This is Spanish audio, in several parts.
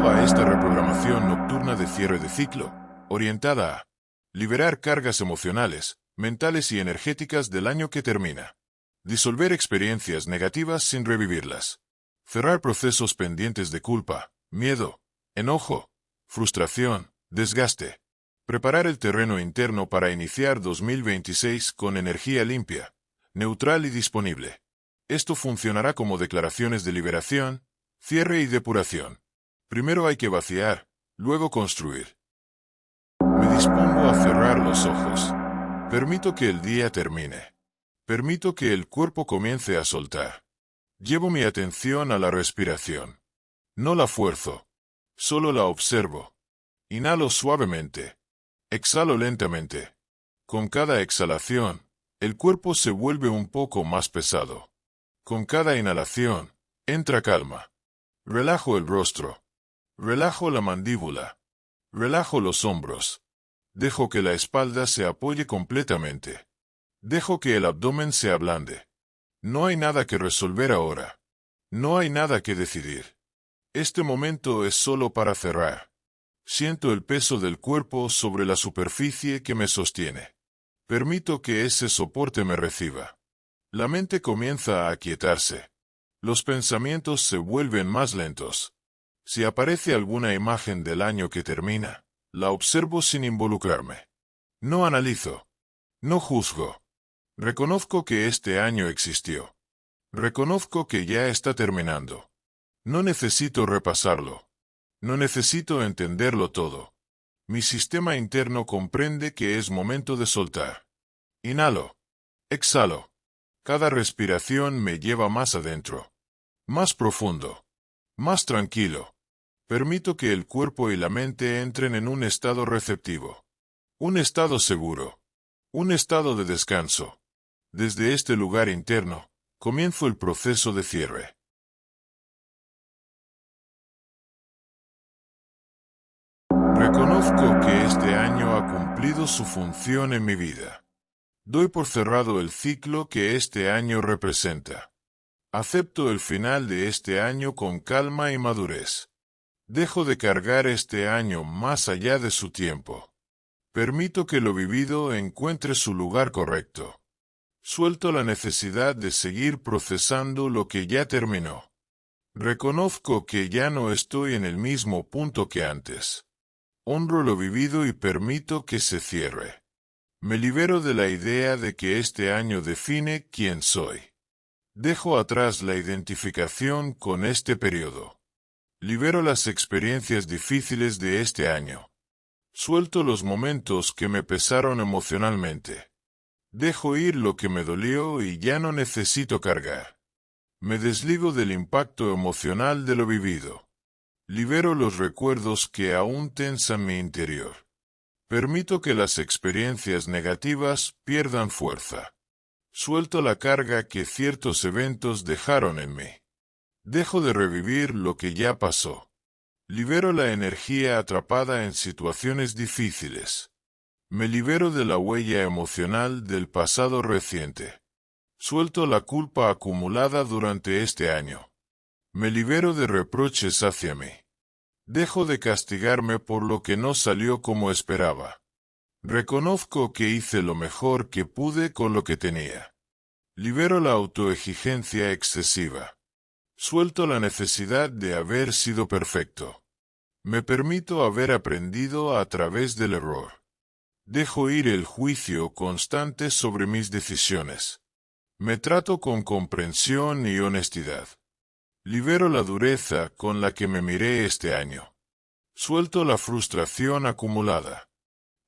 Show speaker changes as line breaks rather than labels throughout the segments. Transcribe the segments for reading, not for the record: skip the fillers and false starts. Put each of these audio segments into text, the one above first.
Bienvenido a esta reprogramación nocturna de cierre de ciclo, orientada a liberar cargas emocionales, mentales y energéticas del año que termina. Disolver experiencias negativas sin revivirlas. Cerrar procesos pendientes de culpa, miedo, enojo, frustración, desgaste. Preparar el terreno interno para iniciar 2026 con energía limpia, neutral y disponible. Esto funcionará como declaraciones de liberación, cierre y depuración. Primero hay que vaciar, luego construir. Me dispongo a cerrar los ojos. Permito que el día termine. Permito que el cuerpo comience a soltar. Llevo mi atención a la respiración. No la fuerzo. Solo la observo. Inhalo suavemente. Exhalo lentamente. Con cada exhalación, el cuerpo se vuelve un poco más pesado. Con cada inhalación, entra calma. Relajo el rostro. Relajo la mandíbula. Relajo los hombros. Dejo que la espalda se apoye completamente. Dejo que el abdomen se ablande. No hay nada que resolver ahora. No hay nada que decidir. Este momento es solo para cerrar. Siento el peso del cuerpo sobre la superficie que me sostiene. Permito que ese soporte me reciba. La mente comienza a aquietarse. Los pensamientos se vuelven más lentos. Si aparece alguna imagen del año que termina, la observo sin involucrarme. No analizo. No juzgo. Reconozco que este año existió. Reconozco que ya está terminando. No necesito repasarlo. No necesito entenderlo todo. Mi sistema interno comprende que es momento de soltar. Inhalo. Exhalo. Cada respiración me lleva más adentro. Más profundo. Más tranquilo. Permito que el cuerpo y la mente entren en un estado receptivo. Un estado seguro. Un estado de descanso. Desde este lugar interno, comienzo el proceso de cierre. Reconozco que este año ha cumplido su función en mi vida. Doy por cerrado el ciclo que este año representa. Acepto el final de este año con calma y madurez. Dejo de cargar este año más allá de su tiempo. Permito que lo vivido encuentre su lugar correcto. Suelto la necesidad de seguir procesando lo que ya terminó. Reconozco que ya no estoy en el mismo punto que antes. Honro lo vivido y permito que se cierre. Me libero de la idea de que este año define quién soy. Dejo atrás la identificación con este periodo. Libero las experiencias difíciles de este año. Suelto los momentos que me pesaron emocionalmente. Dejo ir lo que me dolió y ya no necesito cargar. Me desligo del impacto emocional de lo vivido. Libero los recuerdos que aún tensan mi interior. Permito que las experiencias negativas pierdan fuerza. Suelto la carga que ciertos eventos dejaron en mí. Dejo de revivir lo que ya pasó. Libero la energía atrapada en situaciones difíciles. Me libero de la huella emocional del pasado reciente. Suelto la culpa acumulada durante este año. Me libero de reproches hacia mí. Dejo de castigarme por lo que no salió como esperaba. Reconozco que hice lo mejor que pude con lo que tenía. Libero la autoexigencia excesiva. Suelto la necesidad de haber sido perfecto. Me permito haber aprendido a través del error. Dejo ir el juicio constante sobre mis decisiones. Me trato con comprensión y honestidad. Libero la dureza con la que me miré este año. Suelto la frustración acumulada.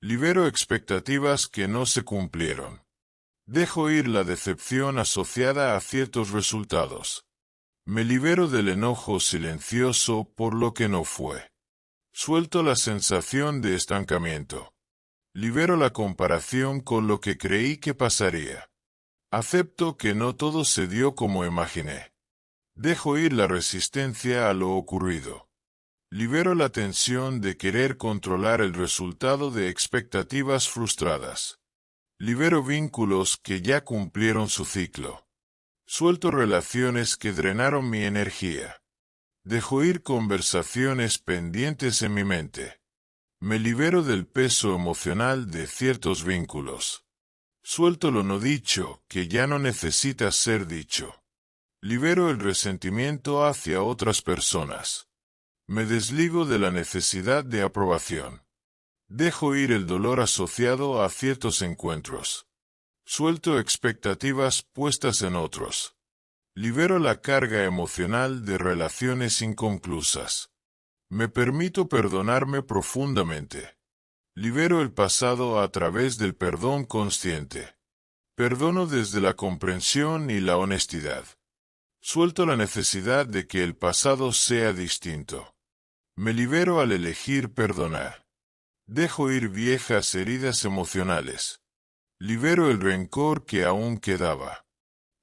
Libero expectativas que no se cumplieron. Dejo ir la decepción asociada a ciertos resultados. Me libero del enojo silencioso por lo que no fue. Suelto la sensación de estancamiento. Libero la comparación con lo que creí que pasaría. Acepto que no todo se dio como imaginé. Dejo ir la resistencia a lo ocurrido. Libero la tensión de querer controlar el resultado de expectativas frustradas. Libero vínculos que ya cumplieron su ciclo. Suelto relaciones que drenaron mi energía. Dejo ir conversaciones pendientes en mi mente. Me libero del peso emocional de ciertos vínculos. Suelto lo no dicho, que ya no necesita ser dicho. Libero el resentimiento hacia otras personas. Me desligo de la necesidad de aprobación. Dejo ir el dolor asociado a ciertos encuentros. Suelto expectativas puestas en otros. Libero la carga emocional de relaciones inconclusas. Me permito perdonarme profundamente. Libero el pasado a través del perdón consciente. Perdono desde la comprensión y la honestidad. Suelto la necesidad de que el pasado sea distinto. Me libero al elegir perdonar. Dejo ir viejas heridas emocionales. Libero el rencor que aún quedaba.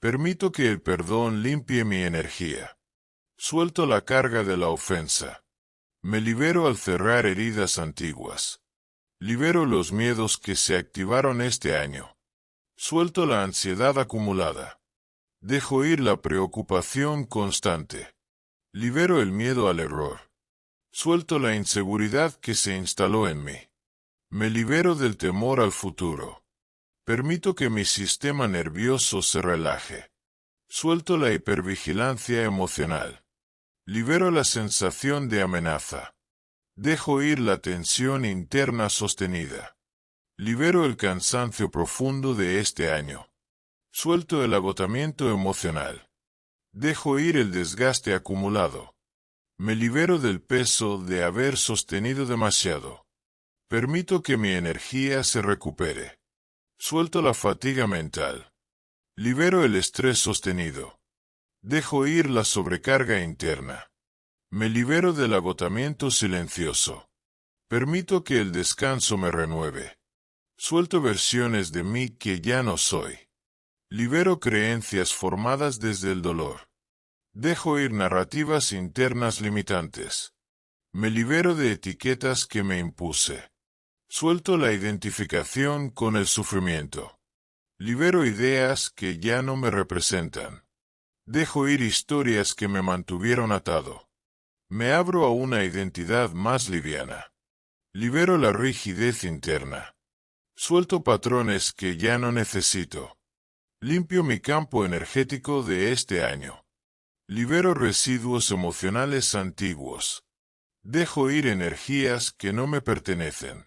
Permito que el perdón limpie mi energía. Suelto la carga de la ofensa. Me libero al cerrar heridas antiguas. Libero los miedos que se activaron este año. Suelto la ansiedad acumulada. Dejo ir la preocupación constante. Libero el miedo al error. Suelto la inseguridad que se instaló en mí. Me libero del temor al futuro. Permito que mi sistema nervioso se relaje. Suelto la hipervigilancia emocional. Libero la sensación de amenaza. Dejo ir la tensión interna sostenida. Libero el cansancio profundo de este año. Suelto el agotamiento emocional. Dejo ir el desgaste acumulado. Me libero del peso de haber sostenido demasiado. Permito que mi energía se recupere. Suelto la fatiga mental. Libero el estrés sostenido. Dejo ir la sobrecarga interna. Me libero del agotamiento silencioso. Permito que el descanso me renueve. Suelto versiones de mí que ya no soy. Libero creencias formadas desde el dolor. Dejo ir narrativas internas limitantes. Me libero de etiquetas que me impuse. Suelto la identificación con el sufrimiento. Libero ideas que ya no me representan. Dejo ir historias que me mantuvieron atado. Me abro a una identidad más liviana. Libero la rigidez interna. Suelto patrones que ya no necesito. Limpio mi campo energético de este año. Libero residuos emocionales antiguos. Dejo ir energías que no me pertenecen.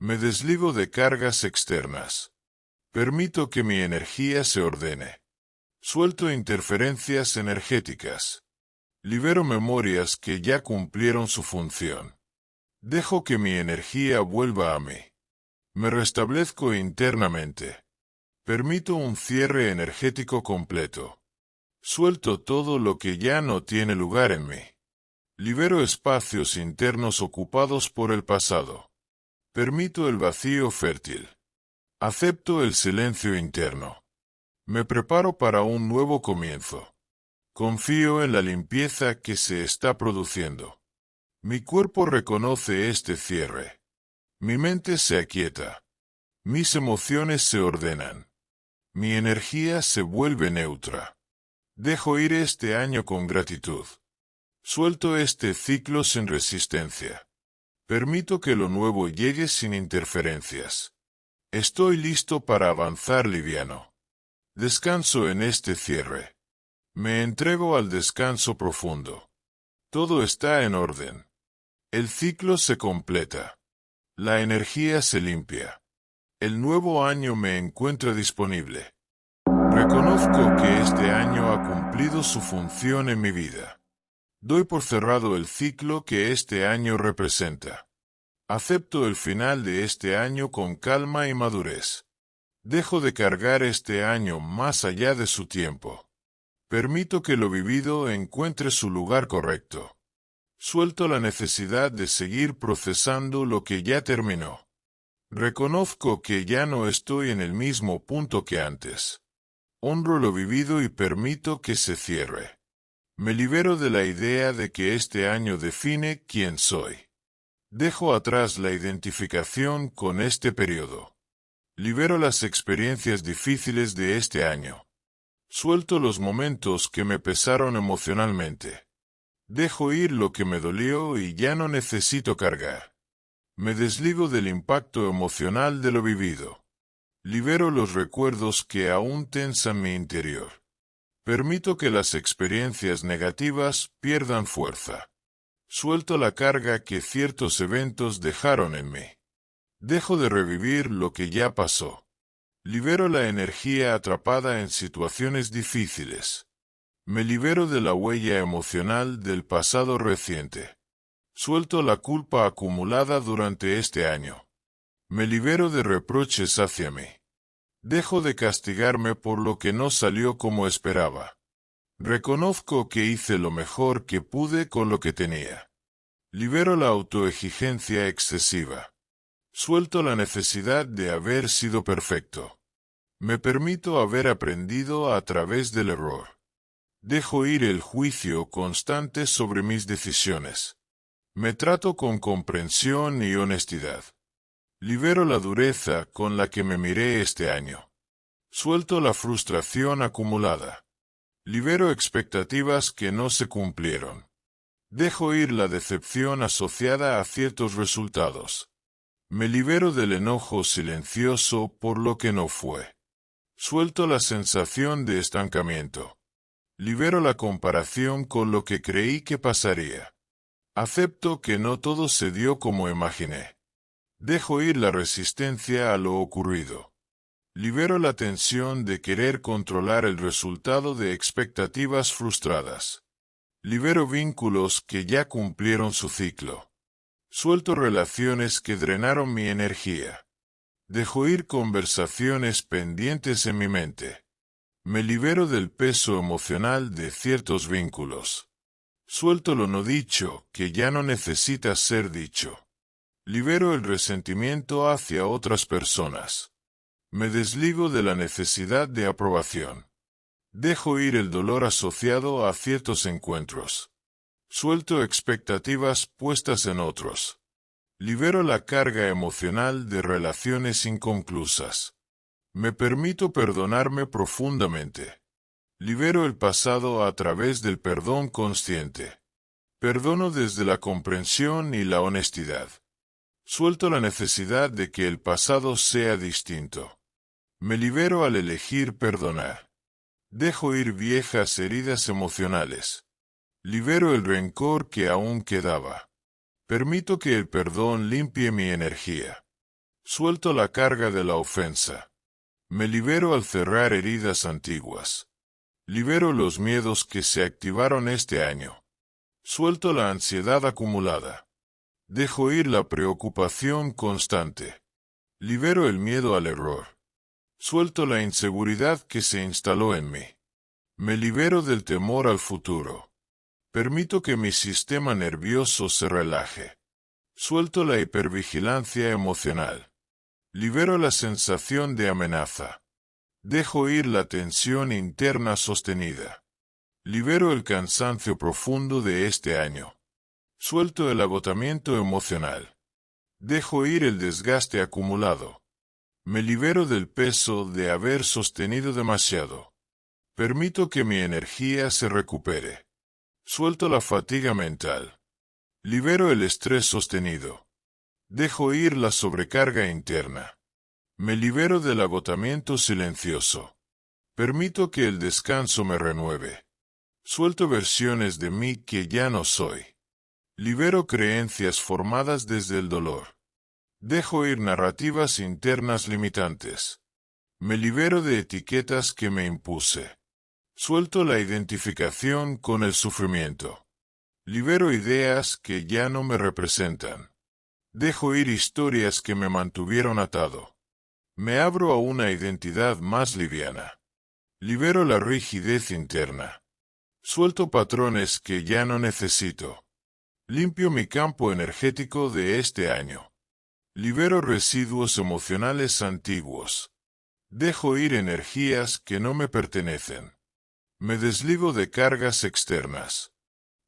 Me desligo de cargas externas. Permito que mi energía se ordene. Suelto interferencias energéticas. Libero memorias que ya cumplieron su función. Dejo que mi energía vuelva a mí. Me restablezco internamente. Permito un cierre energético completo. Suelto todo lo que ya no tiene lugar en mí. Libero espacios internos ocupados por el pasado. Permito el vacío fértil. Acepto el silencio interno. Me preparo para un nuevo comienzo. Confío en la limpieza que se está produciendo. Mi cuerpo reconoce este cierre. Mi mente se aquieta. Mis emociones se ordenan. Mi energía se vuelve neutra. Dejo ir este año con gratitud. Suelto este ciclo sin resistencia. Permito que lo nuevo llegue sin interferencias. Estoy listo para avanzar liviano. Descanso en este cierre. Me entrego al descanso profundo. Todo está en orden. El ciclo se completa. La energía se limpia. El nuevo año me encuentra disponible. Reconozco que este año ha cumplido su función en mi vida. Doy por cerrado el ciclo que este año representa. Acepto el final de este año con calma y madurez. Dejo de cargar este año más allá de su tiempo. Permito que lo vivido encuentre su lugar correcto. Suelto la necesidad de seguir procesando lo que ya terminó. Reconozco que ya no estoy en el mismo punto que antes. Honro lo vivido y permito que se cierre. Me libero de la idea de que este año define quién soy. Dejo atrás la identificación con este periodo. Libero las experiencias difíciles de este año. Suelto los momentos que me pesaron emocionalmente. Dejo ir lo que me dolió y ya no necesito cargar. Me desligo del impacto emocional de lo vivido. Libero los recuerdos que aún tensan mi interior. Permito que las experiencias negativas pierdan fuerza. Suelto la carga que ciertos eventos dejaron en mí. Dejo de revivir lo que ya pasó. Libero la energía atrapada en situaciones difíciles. Me libero de la huella emocional del pasado reciente. Suelto la culpa acumulada durante este año. Me libero de reproches hacia mí. Dejo de castigarme por lo que no salió como esperaba. Reconozco que hice lo mejor que pude con lo que tenía. Libero la autoexigencia excesiva. Suelto la necesidad de haber sido perfecto. Me permito haber aprendido a través del error. Dejo ir el juicio constante sobre mis decisiones. Me trato con comprensión y honestidad. Libero la dureza con la que me miré este año. Suelto la frustración acumulada. Libero expectativas que no se cumplieron. Dejo ir la decepción asociada a ciertos resultados. Me libero del enojo silencioso por lo que no fue. Suelto la sensación de estancamiento. Libero la comparación con lo que creí que pasaría. Acepto que no todo se dio como imaginé. Dejo ir la resistencia a lo ocurrido. Libero la tensión de querer controlar el resultado de expectativas frustradas. Libero vínculos que ya cumplieron su ciclo. Suelto relaciones que drenaron mi energía. Dejo ir conversaciones pendientes en mi mente. Me libero del peso emocional de ciertos vínculos. Suelto lo no dicho, que ya no necesita ser dicho. Libero el resentimiento hacia otras personas. Me desligo de la necesidad de aprobación. Dejo ir el dolor asociado a ciertos encuentros. Suelto expectativas puestas en otros. Libero la carga emocional de relaciones inconclusas. Me permito perdonarme profundamente. Libero el pasado a través del perdón consciente. Perdono desde la comprensión y la honestidad. Suelto la necesidad de que el pasado sea distinto. Me libero al elegir perdonar. Dejo ir viejas heridas emocionales. Libero el rencor que aún quedaba. Permito que el perdón limpie mi energía. Suelto la carga de la ofensa. Me libero al cerrar heridas antiguas. Libero los miedos que se activaron este año. Suelto la ansiedad acumulada. Dejo ir la preocupación constante. Libero el miedo al error. Suelto la inseguridad que se instaló en mí. Me libero del temor al futuro. Permito que mi sistema nervioso se relaje. Suelto la hipervigilancia emocional. Libero la sensación de amenaza. Dejo ir la tensión interna sostenida. Libero el cansancio profundo de este año. Suelto el agotamiento emocional. Dejo ir el desgaste acumulado. Me libero del peso de haber sostenido demasiado. Permito que mi energía se recupere. Suelto la fatiga mental. Libero el estrés sostenido. Dejo ir la sobrecarga interna. Me libero del agotamiento silencioso. Permito que el descanso me renueve. Suelto versiones de mí que ya no soy. Libero creencias formadas desde el dolor. Dejo ir narrativas internas limitantes. Me libero de etiquetas que me impuse. Suelto la identificación con el sufrimiento. Libero ideas que ya no me representan. Dejo ir historias que me mantuvieron atado. Me abro a una identidad más liviana. Libero la rigidez interna. Suelto patrones que ya no necesito. Limpio mi campo energético de este año. Libero residuos emocionales antiguos. Dejo ir energías que no me pertenecen. Me desligo de cargas externas.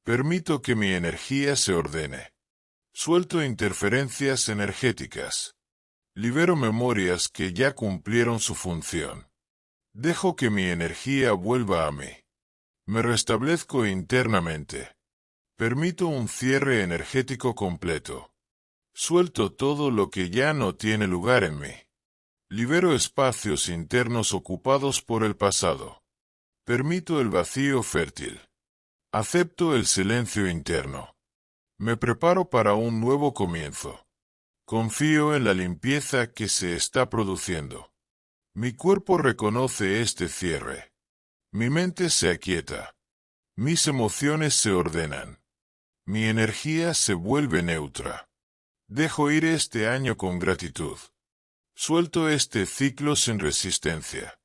Permito que mi energía se ordene. Suelto interferencias energéticas. Libero memorias que ya cumplieron su función. Dejo que mi energía vuelva a mí. Me restablezco internamente. Permito un cierre energético completo. Suelto todo lo que ya no tiene lugar en mí. Libero espacios internos ocupados por el pasado. Permito el vacío fértil. Acepto el silencio interno. Me preparo para un nuevo comienzo. Confío en la limpieza que se está produciendo. Mi cuerpo reconoce este cierre. Mi mente se aquieta. Mis emociones se ordenan. Mi energía se vuelve neutra. Dejo ir este año con gratitud. Suelto este ciclo sin resistencia.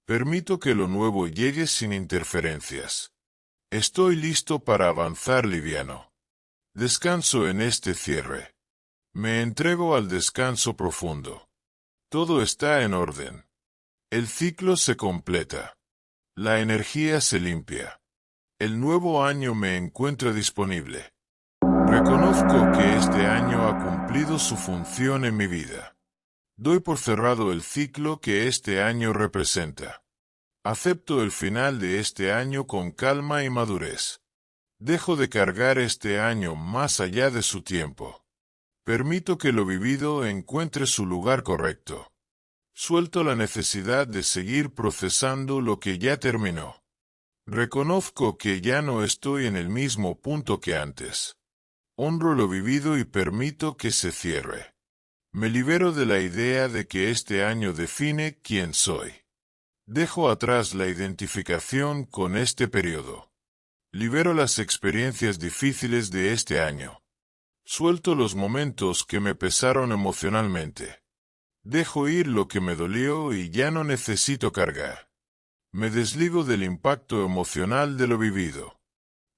Permito que lo nuevo llegue sin interferencias. Estoy listo para avanzar liviano. Descanso en este cierre. Me entrego al descanso profundo. Todo está en orden. El ciclo se completa. La energía se limpia. El nuevo año me encuentra disponible. Reconozco que este año ha cumplido su función en mi vida. Doy por cerrado el ciclo que este año representa. Acepto el final de este año con calma y madurez. Dejo de cargar este año más allá de su tiempo. Permito que lo vivido encuentre su lugar correcto. Suelto la necesidad de seguir procesando lo que ya terminó. Reconozco que ya no estoy en el mismo punto que antes. Honro lo vivido y permito que se cierre. Me libero de la idea de que este año define quién soy. Dejo atrás la identificación con este periodo. Libero las experiencias difíciles de este año. Suelto los momentos que me pesaron emocionalmente. Dejo ir lo que me dolió y ya no necesito cargar. Me desligo del impacto emocional de lo vivido.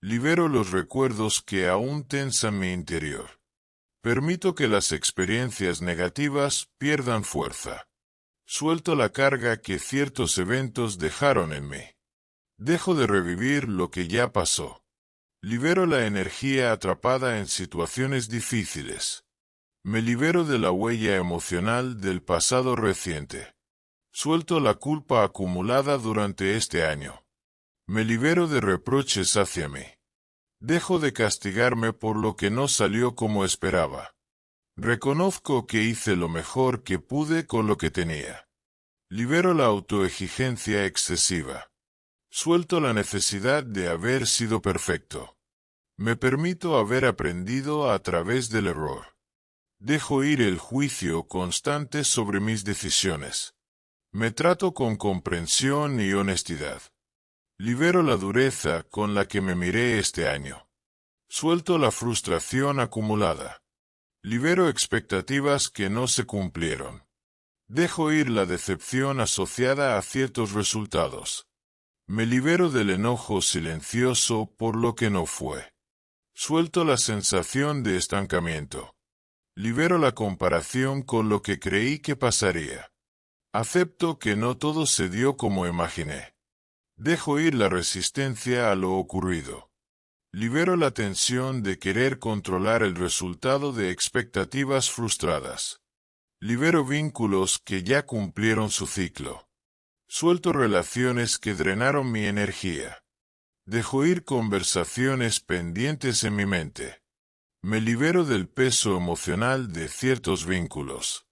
Libero los recuerdos que aún tensan mi interior. Permito que las experiencias negativas pierdan fuerza. Suelto la carga que ciertos eventos dejaron en mí. Dejo de revivir lo que ya pasó. Libero la energía atrapada en situaciones difíciles. Me libero de la huella emocional del pasado reciente. Suelto la culpa acumulada durante este año. Me libero de reproches hacia mí. Dejo de castigarme por lo que no salió como esperaba. Reconozco que hice lo mejor que pude con lo que tenía. Libero la autoexigencia excesiva. Suelto la necesidad de haber sido perfecto. Me permito haber aprendido a través del error. Dejo ir el juicio constante sobre mis decisiones. Me trato con comprensión y honestidad. Libero la dureza con la que me miré este año. Suelto la frustración acumulada. Libero expectativas que no se cumplieron. Dejo ir la decepción asociada a ciertos resultados. Me libero del enojo silencioso por lo que no fue. Suelto la sensación de estancamiento. Libero la comparación con lo que creí que pasaría. Acepto que no todo se dio como imaginé. Dejo ir la resistencia a lo ocurrido. Libero la tensión de querer controlar el resultado de expectativas frustradas. Libero vínculos que ya cumplieron su ciclo. Suelto relaciones que drenaron mi energía. Dejo ir conversaciones pendientes en mi mente. Me libero del peso emocional de ciertos vínculos.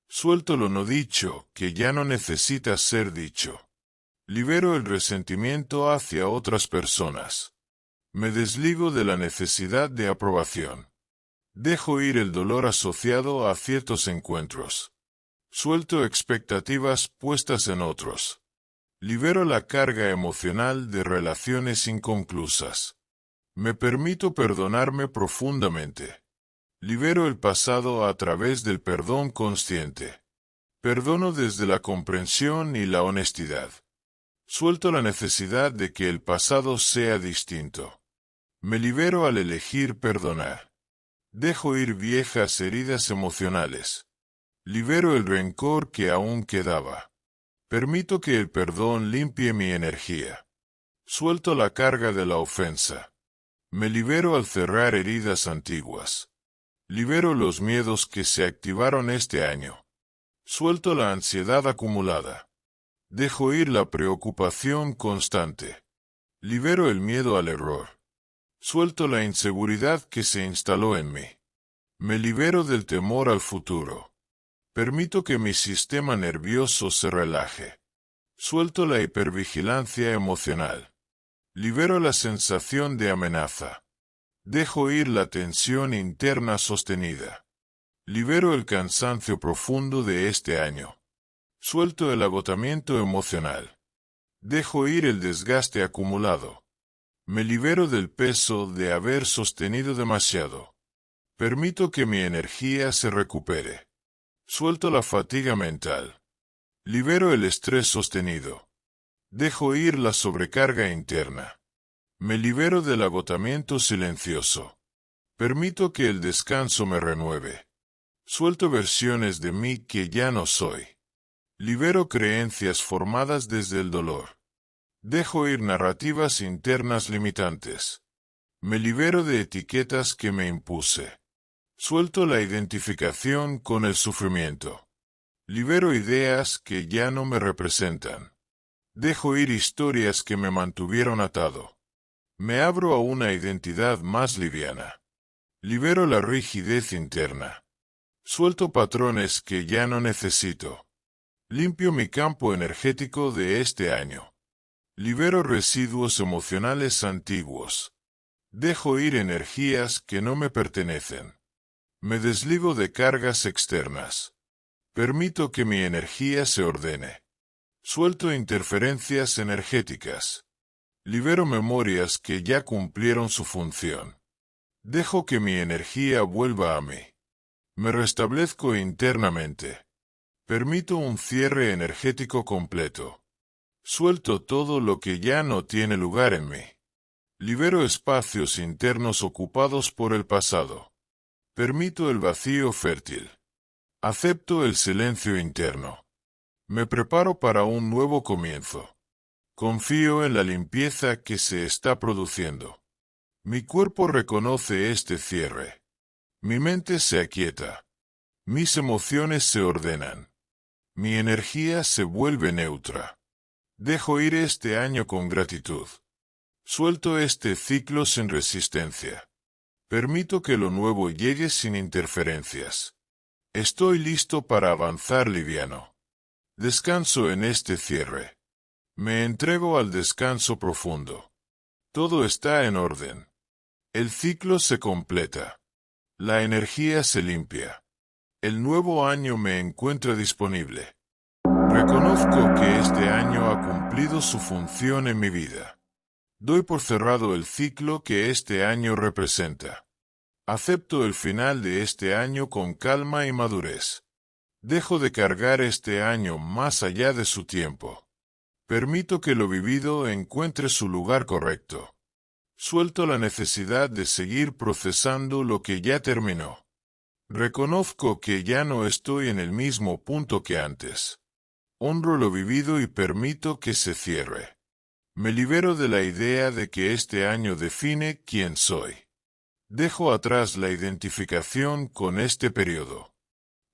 Suelto lo no dicho, que ya no necesita ser dicho. Libero el resentimiento hacia otras personas. Me desligo de la necesidad de aprobación. Dejo ir el dolor asociado a ciertos encuentros. Suelto expectativas puestas en otros. Libero la carga emocional de relaciones inconclusas. Me permito perdonarme profundamente. Libero el pasado a través del perdón consciente. Perdono desde la comprensión y la honestidad. Suelto la necesidad de que el pasado sea distinto. Me libero al elegir perdonar. Dejo ir viejas heridas emocionales. Libero el rencor que aún quedaba. Permito que el perdón limpie mi energía. Suelto la carga de la ofensa. Me libero al cerrar heridas antiguas. Libero los miedos que se activaron este año. Suelto la ansiedad acumulada. Dejo ir la preocupación constante. Libero el miedo al error. Suelto la inseguridad que se instaló en mí. Me libero del temor al futuro. Permito que mi sistema nervioso se relaje. Suelto la hipervigilancia emocional. Libero la sensación de amenaza. Dejo ir la tensión interna sostenida. Libero el cansancio profundo de este año. Suelto el agotamiento emocional. Dejo ir el desgaste acumulado. Me libero del peso de haber sostenido demasiado. Permito que mi energía se recupere. Suelto la fatiga mental. Libero el estrés sostenido. Dejo ir la sobrecarga interna. Me libero del agotamiento silencioso. Permito que el descanso me renueve. Suelto versiones de mí que ya no soy. Libero creencias formadas desde el dolor. Dejo ir narrativas internas limitantes. Me libero de etiquetas que me impuse. Suelto la identificación con el sufrimiento. Libero ideas que ya no me representan. Dejo ir historias que me mantuvieron atado. Me abro a una identidad más liviana. Libero la rigidez interna. Suelto patrones que ya no necesito. Limpio mi campo energético de este año. Libero residuos emocionales antiguos. Dejo ir energías que no me pertenecen. Me desligo de cargas externas. Permito que mi energía se ordene. Suelto interferencias energéticas. Libero memorias que ya cumplieron su función. Dejo que mi energía vuelva a mí. Me restablezco internamente. Permito un cierre energético completo. Suelto todo lo que ya no tiene lugar en mí. Libero espacios internos ocupados por el pasado. Permito el vacío fértil. Acepto el silencio interno. Me preparo para un nuevo comienzo. Confío en la limpieza que se está produciendo. Mi cuerpo reconoce este cierre. Mi mente se aquieta. Mis emociones se ordenan. Mi energía se vuelve neutra. Dejo ir este año con gratitud. Suelto este ciclo sin resistencia. Permito que lo nuevo llegue sin interferencias. Estoy listo para avanzar liviano. Descanso en este cierre. Me entrego al descanso profundo. Todo está en orden. El ciclo se completa. La energía se limpia. El nuevo año me encuentra disponible. Reconozco que este año ha cumplido su función en mi vida. Doy por cerrado el ciclo que este año representa. Acepto el final de este año con calma y madurez. Dejo de cargar este año más allá de su tiempo. Permito que lo vivido encuentre su lugar correcto. Suelto la necesidad de seguir procesando lo que ya terminó. Reconozco que ya no estoy en el mismo punto que antes. Honro lo vivido y permito que se cierre. Me libero de la idea de que este año define quién soy. Dejo atrás la identificación con este periodo.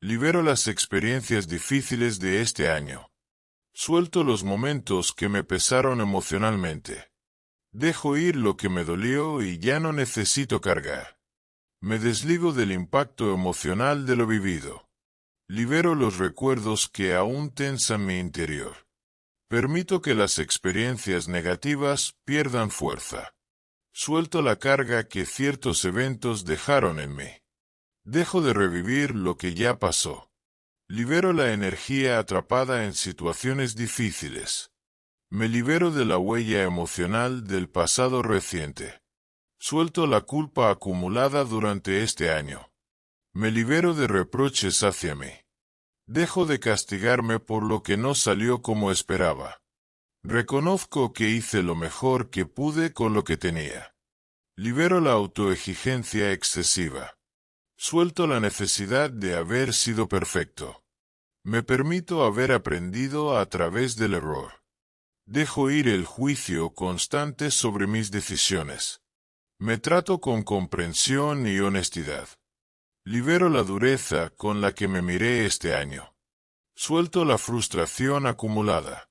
Libero las experiencias difíciles de este año. Suelto los momentos que me pesaron emocionalmente. Dejo ir lo que me dolió y ya no necesito cargar. Me desligo del impacto emocional de lo vivido. Libero los recuerdos que aún tensan mi interior. Permito que las experiencias negativas pierdan fuerza. Suelto la carga que ciertos eventos dejaron en mí. Dejo de revivir lo que ya pasó. Libero la energía atrapada en situaciones difíciles. Me libero de la huella emocional del pasado reciente. Suelto la culpa acumulada durante este año. Me libero de reproches hacia mí. Dejo de castigarme por lo que no salió como esperaba. Reconozco que hice lo mejor que pude con lo que tenía. Libero la autoexigencia excesiva. Suelto la necesidad de haber sido perfecto. Me permito haber aprendido a través del error. Dejo ir el juicio constante sobre mis decisiones. Me trato con comprensión y honestidad. Libero la dureza con la que me miré este año. Suelto la frustración acumulada.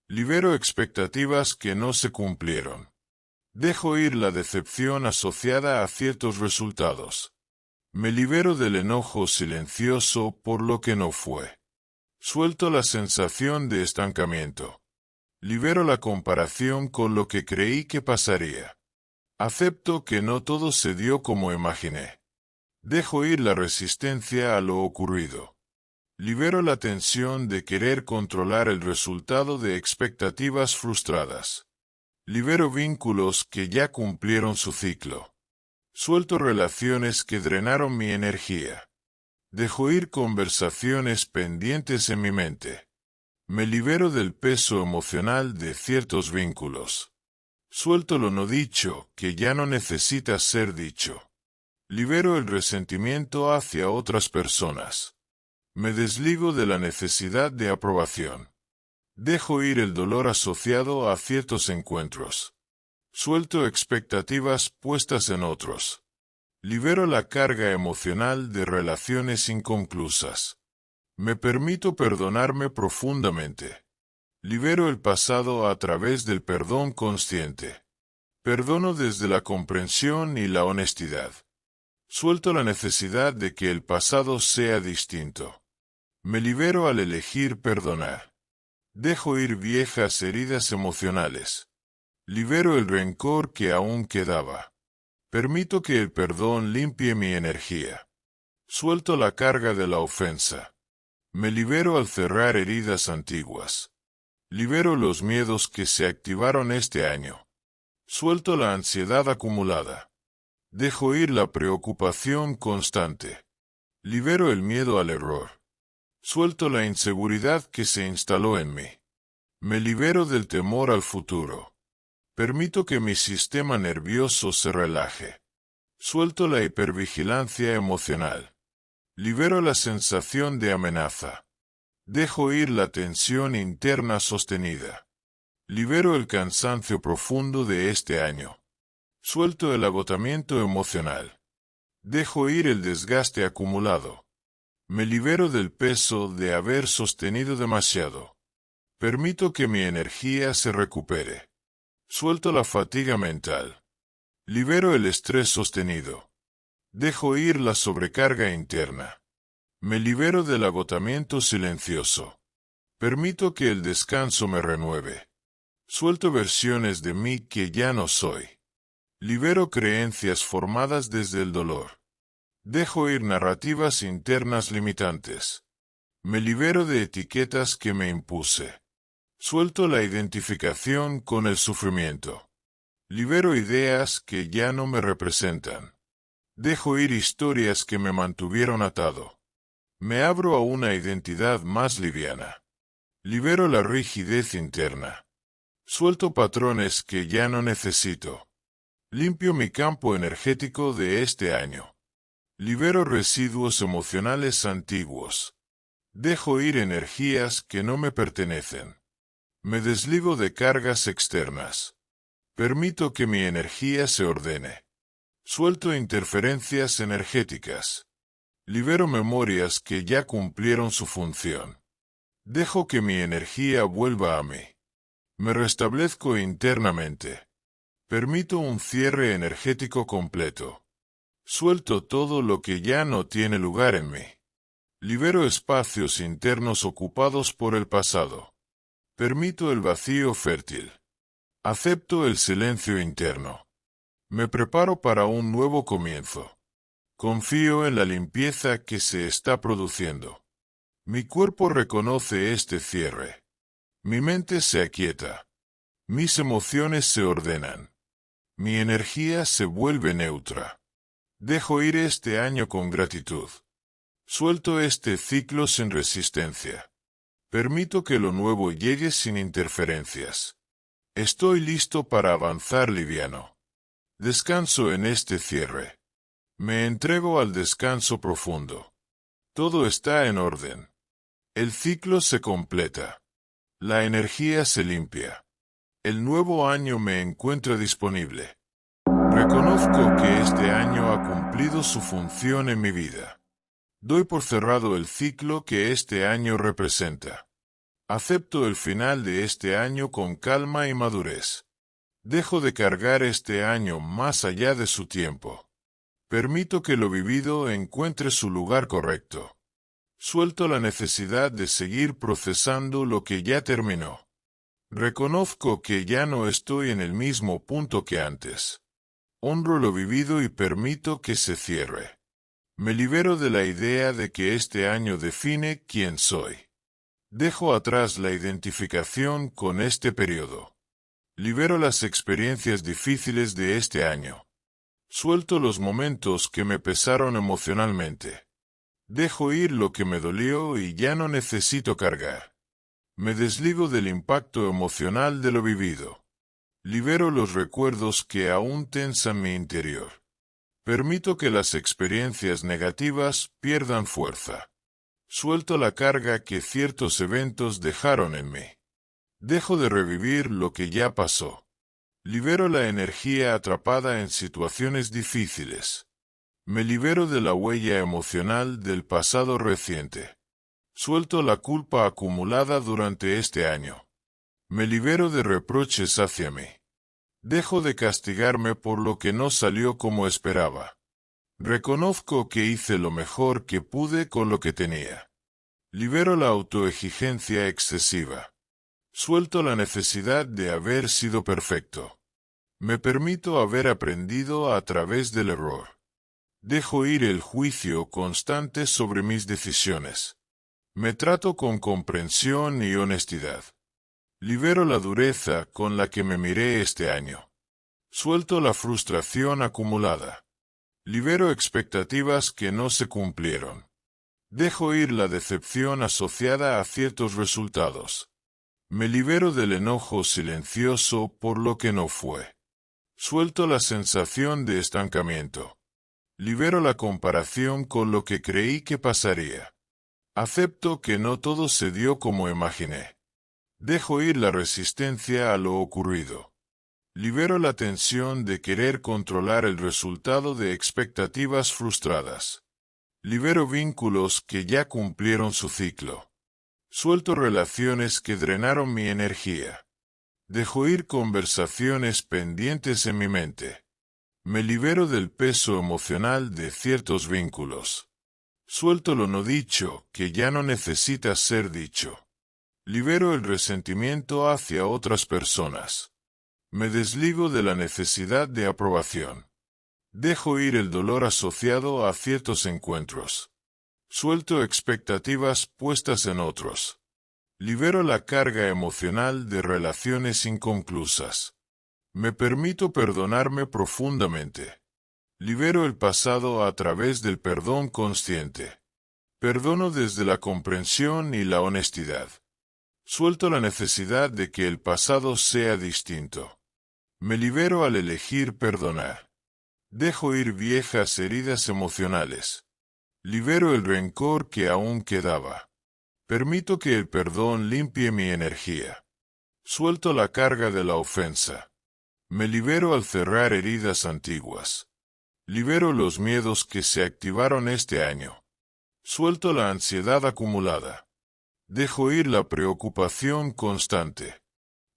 Libero expectativas que no se cumplieron. Dejo ir la decepción asociada a ciertos resultados. Me libero del enojo silencioso por lo que no fue. Suelto la sensación de estancamiento. Libero la comparación con lo que creí que pasaría. Acepto que no todo se dio como imaginé. Dejo ir la resistencia a lo ocurrido. Libero la tensión de querer controlar el resultado de expectativas frustradas. Libero vínculos que ya cumplieron su ciclo. Suelto relaciones que drenaron mi energía. Dejo ir conversaciones pendientes en mi mente. Me libero del peso emocional de ciertos vínculos. Suelto lo no dicho, que ya no necesita ser dicho. Libero el resentimiento hacia otras personas. Me desligo de la necesidad de aprobación. Dejo ir el dolor asociado a ciertos encuentros. Suelto expectativas puestas en otros. Libero la carga emocional de relaciones inconclusas. Me permito perdonarme profundamente. Libero el pasado a través del perdón consciente. Perdono desde la comprensión y la honestidad. Suelto la necesidad de que el pasado sea distinto. Me libero al elegir perdonar. Dejo ir viejas heridas emocionales. Libero el rencor que aún quedaba. Permito que el perdón limpie mi energía. Suelto la carga de la ofensa. Me libero al cerrar heridas antiguas. Libero los miedos que se activaron este año. Suelto la ansiedad acumulada. Dejo ir la preocupación constante. Libero el miedo al error. Suelto la inseguridad que se instaló en mí. Me libero del temor al futuro. Permito que mi sistema nervioso se relaje. Suelto la hipervigilancia emocional. Libero la sensación de amenaza. Dejo ir la tensión interna sostenida. Libero el cansancio profundo de este año. Suelto el agotamiento emocional. Dejo ir el desgaste acumulado. Me libero del peso de haber sostenido demasiado. Permito que mi energía se recupere. Suelto la fatiga mental. Libero el estrés sostenido. Dejo ir la sobrecarga interna. Me libero del agotamiento silencioso. Permito que el descanso me renueve. Suelto versiones de mí que ya no soy. Libero creencias formadas desde el dolor. Dejo ir narrativas internas limitantes. Me libero de etiquetas que me impuse. Suelto la identificación con el sufrimiento. Libero ideas que ya no me representan. Dejo ir historias que me mantuvieron atado. Me abro a una identidad más liviana. Libero la rigidez interna. Suelto patrones que ya no necesito. Limpio mi campo energético de este año. Libero residuos emocionales antiguos. Dejo ir energías que no me pertenecen. Me desligo de cargas externas. Permito que mi energía se ordene. Suelto interferencias energéticas. Libero memorias que ya cumplieron su función. Dejo que mi energía vuelva a mí. Me restablezco internamente. Permito un cierre energético completo. Suelto todo lo que ya no tiene lugar en mí. Libero espacios internos ocupados por el pasado. Permito el vacío fértil. Acepto el silencio interno. Me preparo para un nuevo comienzo. Confío en la limpieza que se está produciendo. Mi cuerpo reconoce este cierre. Mi mente se aquieta. Mis emociones se ordenan. Mi energía se vuelve neutra. Dejo ir este año con gratitud. Suelto este ciclo sin resistencia. Permito que lo nuevo llegue sin interferencias. Estoy listo para avanzar liviano. Descanso en este cierre. Me entrego al descanso profundo. Todo está en orden. El ciclo se completa. La energía se limpia. El nuevo año me encuentra disponible. Reconozco que este año ha cumplido su función en mi vida. Doy por cerrado el ciclo que este año representa. Acepto el final de este año con calma y madurez. Dejo de cargar este año más allá de su tiempo. Permito que lo vivido encuentre su lugar correcto. Suelto la necesidad de seguir procesando lo que ya terminó. Reconozco que ya no estoy en el mismo punto que antes. Honro lo vivido y permito que se cierre. Me libero de la idea de que este año define quién soy. Dejo atrás la identificación con este periodo. Libero las experiencias difíciles de este año. Suelto los momentos que me pesaron emocionalmente. Dejo ir lo que me dolió y ya no necesito cargar. Me desligo del impacto emocional de lo vivido. Libero los recuerdos que aún tensan mi interior. Permito que las experiencias negativas pierdan fuerza. Suelto la carga que ciertos eventos dejaron en mí. Dejo de revivir lo que ya pasó. Libero la energía atrapada en situaciones difíciles. Me libero de la huella emocional del pasado reciente. Suelto la culpa acumulada durante este año. Me libero de reproches hacia mí. Dejo de castigarme por lo que no salió como esperaba. Reconozco que hice lo mejor que pude con lo que tenía. Libero la autoexigencia excesiva. Suelto la necesidad de haber sido perfecto. Me permito haber aprendido a través del error. Dejo ir el juicio constante sobre mis decisiones. Me trato con comprensión y honestidad. Libero la dureza con la que me miré este año. Suelto la frustración acumulada. Libero expectativas que no se cumplieron. Dejo ir la decepción asociada a ciertos resultados. Me libero del enojo silencioso por lo que no fue. Suelto la sensación de estancamiento. Libero la comparación con lo que creí que pasaría. Acepto que no todo se dio como imaginé. Dejo ir la resistencia a lo ocurrido. Libero la tensión de querer controlar el resultado de expectativas frustradas. Libero vínculos que ya cumplieron su ciclo. Suelto relaciones que drenaron mi energía. Dejo ir conversaciones pendientes en mi mente. Me libero del peso emocional de ciertos vínculos. Suelto lo no dicho, que ya no necesita ser dicho. Libero el resentimiento hacia otras personas. Me desligo de la necesidad de aprobación. Dejo ir el dolor asociado a ciertos encuentros. Suelto expectativas puestas en otros. Libero la carga emocional de relaciones inconclusas. Me permito perdonarme profundamente. Libero el pasado a través del perdón consciente. Perdono desde la comprensión y la honestidad. Suelto la necesidad de que el pasado sea distinto. Me libero al elegir perdonar. Dejo ir viejas heridas emocionales. Libero el rencor que aún quedaba. Permito que el perdón limpie mi energía. Suelto la carga de la ofensa. Me libero al cerrar heridas antiguas. Libero los miedos que se activaron este año. Suelto la ansiedad acumulada. Dejo ir la preocupación constante.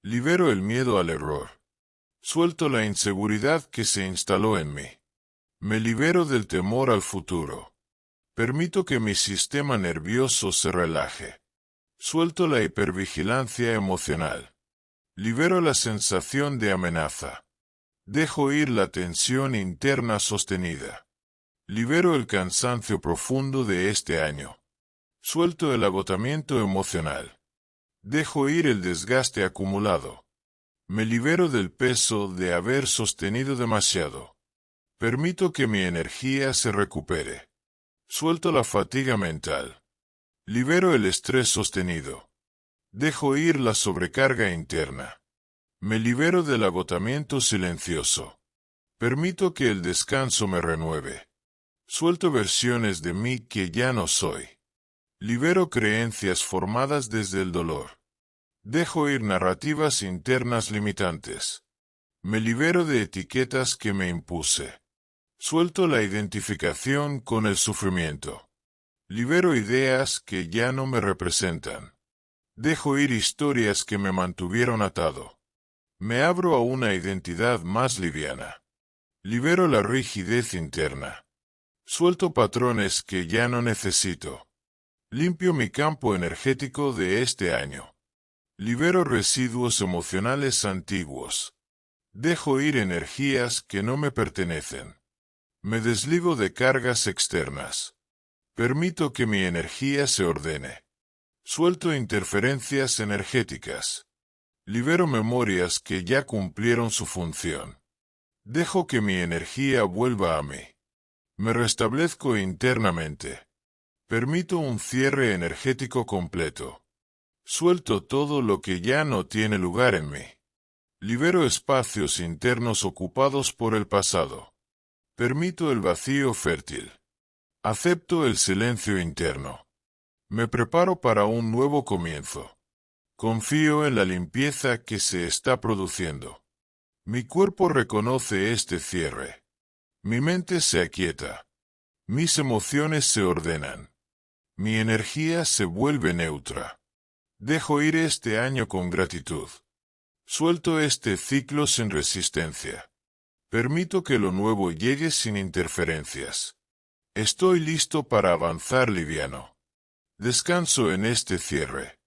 Libero el miedo al error. Suelto la inseguridad que se instaló en mí. Me libero del temor al futuro. Permito que mi sistema nervioso se relaje. Suelto la hipervigilancia emocional. Libero la sensación de amenaza. Dejo ir la tensión interna sostenida. Libero el cansancio profundo de este año. Suelto el agotamiento emocional. Dejo ir el desgaste acumulado. Me libero del peso de haber sostenido demasiado. Permito que mi energía se recupere. Suelto la fatiga mental. Libero el estrés sostenido. Dejo ir la sobrecarga interna. Me libero del agotamiento silencioso. Permito que el descanso me renueve. Suelto versiones de mí que ya no soy. Libero creencias formadas desde el dolor. Dejo ir narrativas internas limitantes. Me libero de etiquetas que me impuse. Suelto la identificación con el sufrimiento. Libero ideas que ya no me representan. Dejo ir historias que me mantuvieron atado. Me abro a una identidad más liviana. Libero la rigidez interna. Suelto patrones que ya no necesito. Limpio mi campo energético de este año. Libero residuos emocionales antiguos. Dejo ir energías que no me pertenecen. Me desligo de cargas externas. Permito que mi energía se ordene. Suelto interferencias energéticas. Libero memorias que ya cumplieron su función. Dejo que mi energía vuelva a mí. Me restablezco internamente. Permito un cierre energético completo. Suelto todo lo que ya no tiene lugar en mí. Libero espacios internos ocupados por el pasado. Permito el vacío fértil. Acepto el silencio interno. Me preparo para un nuevo comienzo. Confío en la limpieza que se está produciendo. Mi cuerpo reconoce este cierre. Mi mente se aquieta. Mis emociones se ordenan. Mi energía se vuelve neutra. Dejo ir este año con gratitud. Suelto este ciclo sin resistencia. Permito que lo nuevo llegue sin interferencias. Estoy listo para avanzar liviano. Descanso en este cierre.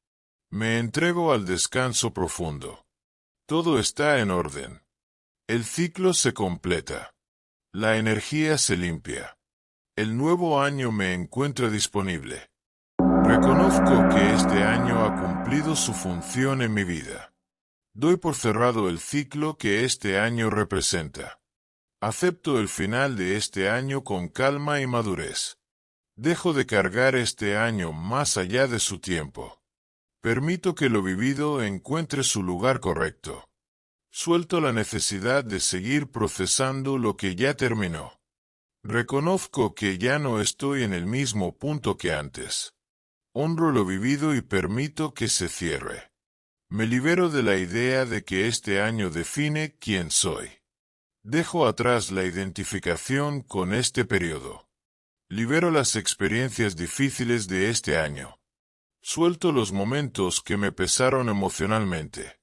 Me entrego al descanso profundo. Todo está en orden. El ciclo se completa. La energía se limpia. El nuevo año me encuentra disponible. Reconozco que este año ha cumplido su función en mi vida. Doy por cerrado el ciclo que este año representa. Acepto el final de este año con calma y madurez. Dejo de cargar este año más allá de su tiempo. Permito que lo vivido encuentre su lugar correcto. Suelto la necesidad de seguir procesando lo que ya terminó. Reconozco que ya no estoy en el mismo punto que antes. Honro lo vivido y permito que se cierre. Me libero de la idea de que este año define quién soy. Dejo atrás la identificación con este periodo. Libero las experiencias difíciles de este año. Suelto los momentos que me pesaron emocionalmente.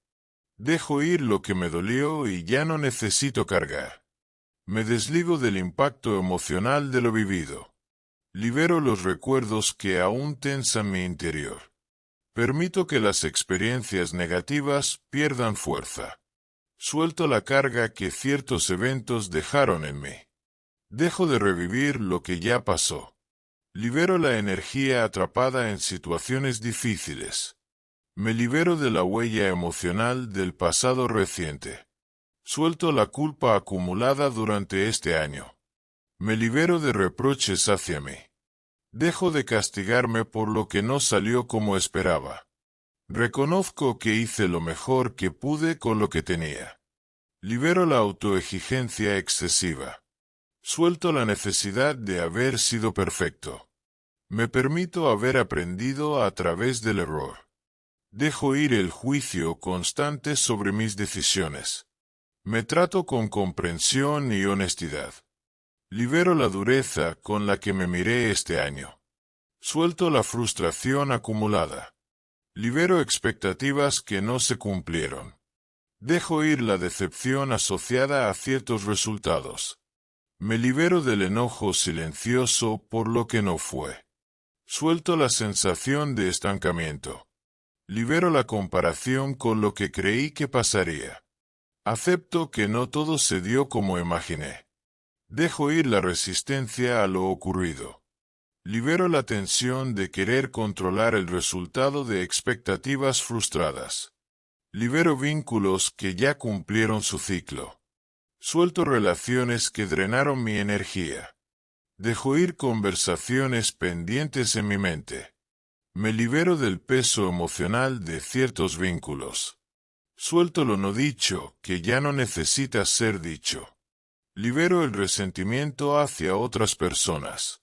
Dejo ir lo que me dolió y ya no necesito cargar. Me desligo del impacto emocional de lo vivido. Libero los recuerdos que aún tensan mi interior. Permito que las experiencias negativas pierdan fuerza. Suelto la carga que ciertos eventos dejaron en mí. Dejo de revivir lo que ya pasó. Libero la energía atrapada en situaciones difíciles. Me libero de la huella emocional del pasado reciente. Suelto la culpa acumulada durante este año. Me libero de reproches hacia mí. Dejo de castigarme por lo que no salió como esperaba. Reconozco que hice lo mejor que pude con lo que tenía. Libero la autoexigencia excesiva. Suelto la necesidad de haber sido perfecto. Me permito haber aprendido a través del error. Dejo ir el juicio constante sobre mis decisiones. Me trato con comprensión y honestidad. Libero la dureza con la que me miré este año. Suelto la frustración acumulada. Libero expectativas que no se cumplieron. Dejo ir la decepción asociada a ciertos resultados. Me libero del enojo silencioso por lo que no fue. Suelto la sensación de estancamiento. Libero la comparación con lo que creí que pasaría. Acepto que no todo se dio como imaginé. Dejo ir la resistencia a lo ocurrido. Libero la tensión de querer controlar el resultado de expectativas frustradas. Libero vínculos que ya cumplieron su ciclo. Suelto relaciones que drenaron mi energía. Dejo ir conversaciones pendientes en mi mente. Me libero del peso emocional de ciertos vínculos. Suelto lo no dicho, que ya no necesita ser dicho. Libero el resentimiento hacia otras personas.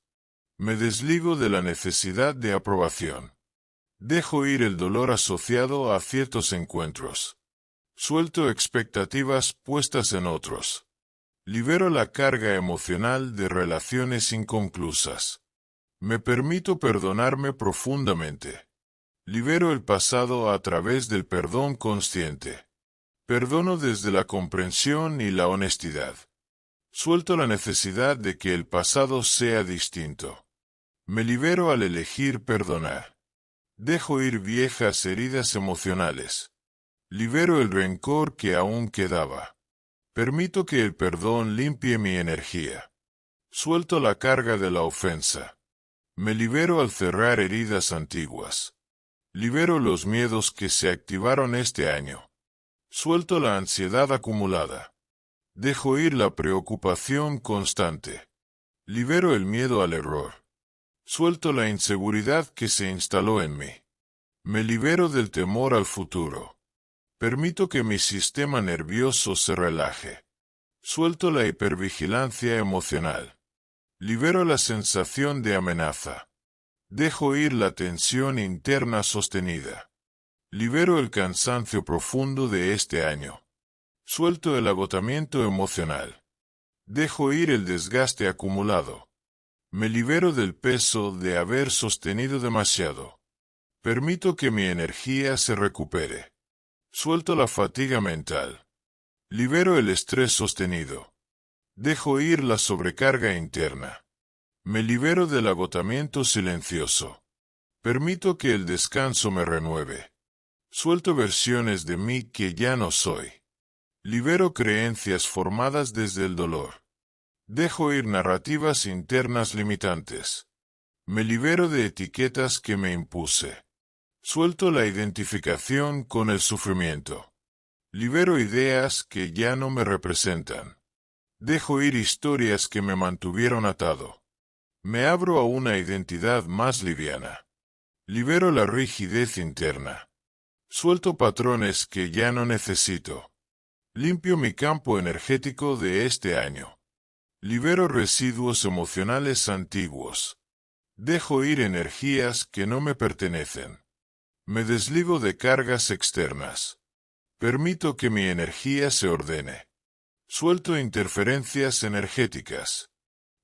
Me desligo de la necesidad de aprobación. Dejo ir el dolor asociado a ciertos encuentros. Suelto expectativas puestas en otros. Libero la carga emocional de relaciones inconclusas. Me permito perdonarme profundamente. Libero el pasado a través del perdón consciente. Perdono desde la comprensión y la honestidad. Suelto la necesidad de que el pasado sea distinto. Me libero al elegir perdonar. Dejo ir viejas heridas emocionales. Libero el rencor que aún quedaba. Permito que el perdón limpie mi energía. Suelto la carga de la ofensa. Me libero al cerrar heridas antiguas. Libero los miedos que se activaron este año. Suelto la ansiedad acumulada. Dejo ir la preocupación constante. Libero el miedo al error. Suelto la inseguridad que se instaló en mí. Me libero del temor al futuro. Permito que mi sistema nervioso se relaje. Suelto la hipervigilancia emocional. Libero la sensación de amenaza. Dejo ir la tensión interna sostenida. Libero el cansancio profundo de este año. Suelto el agotamiento emocional. Dejo ir el desgaste acumulado. Me libero del peso de haber sostenido demasiado. Permito que mi energía se recupere. Suelto la fatiga mental. Libero el estrés sostenido. Dejo ir la sobrecarga interna. Me libero del agotamiento silencioso. Permito que el descanso me renueve. Suelto versiones de mí que ya no soy. Libero creencias formadas desde el dolor. Dejo ir narrativas internas limitantes. Me libero de etiquetas que me impuse. Suelto la identificación con el sufrimiento. Libero ideas que ya no me representan. Dejo ir historias que me mantuvieron atado. Me abro a una identidad más liviana. Libero la rigidez interna. Suelto patrones que ya no necesito. Limpio mi campo energético de este año. Libero residuos emocionales antiguos. Dejo ir energías que no me pertenecen. Me desligo de cargas externas. Permito que mi energía se ordene. Suelto interferencias energéticas.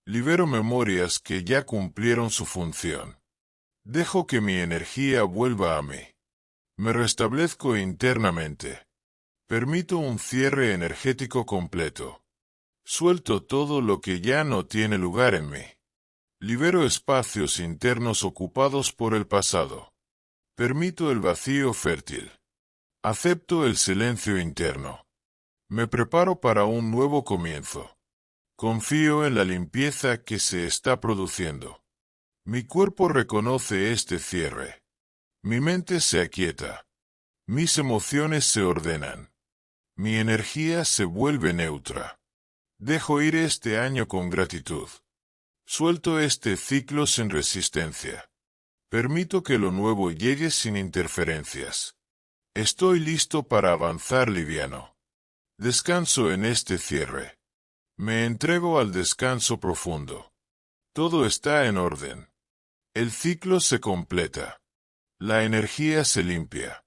Libero memorias que ya cumplieron su función. Dejo que mi energía vuelva a mí. Me restablezco internamente. Permito un cierre energético completo. Suelto todo lo que ya no tiene lugar en mí. Libero espacios internos ocupados por el pasado. Permito el vacío fértil. Acepto el silencio interno. Me preparo para un nuevo comienzo. Confío en la limpieza que se está produciendo. Mi cuerpo reconoce este cierre. Mi mente se aquieta. Mis emociones se ordenan. Mi energía se vuelve neutra. Dejo ir este año con gratitud. Suelto este ciclo sin resistencia. Permito que lo nuevo llegue sin interferencias. Estoy listo para avanzar liviano. Descanso en este cierre. Me entrego al descanso profundo. Todo está en orden. El ciclo se completa. La energía se limpia.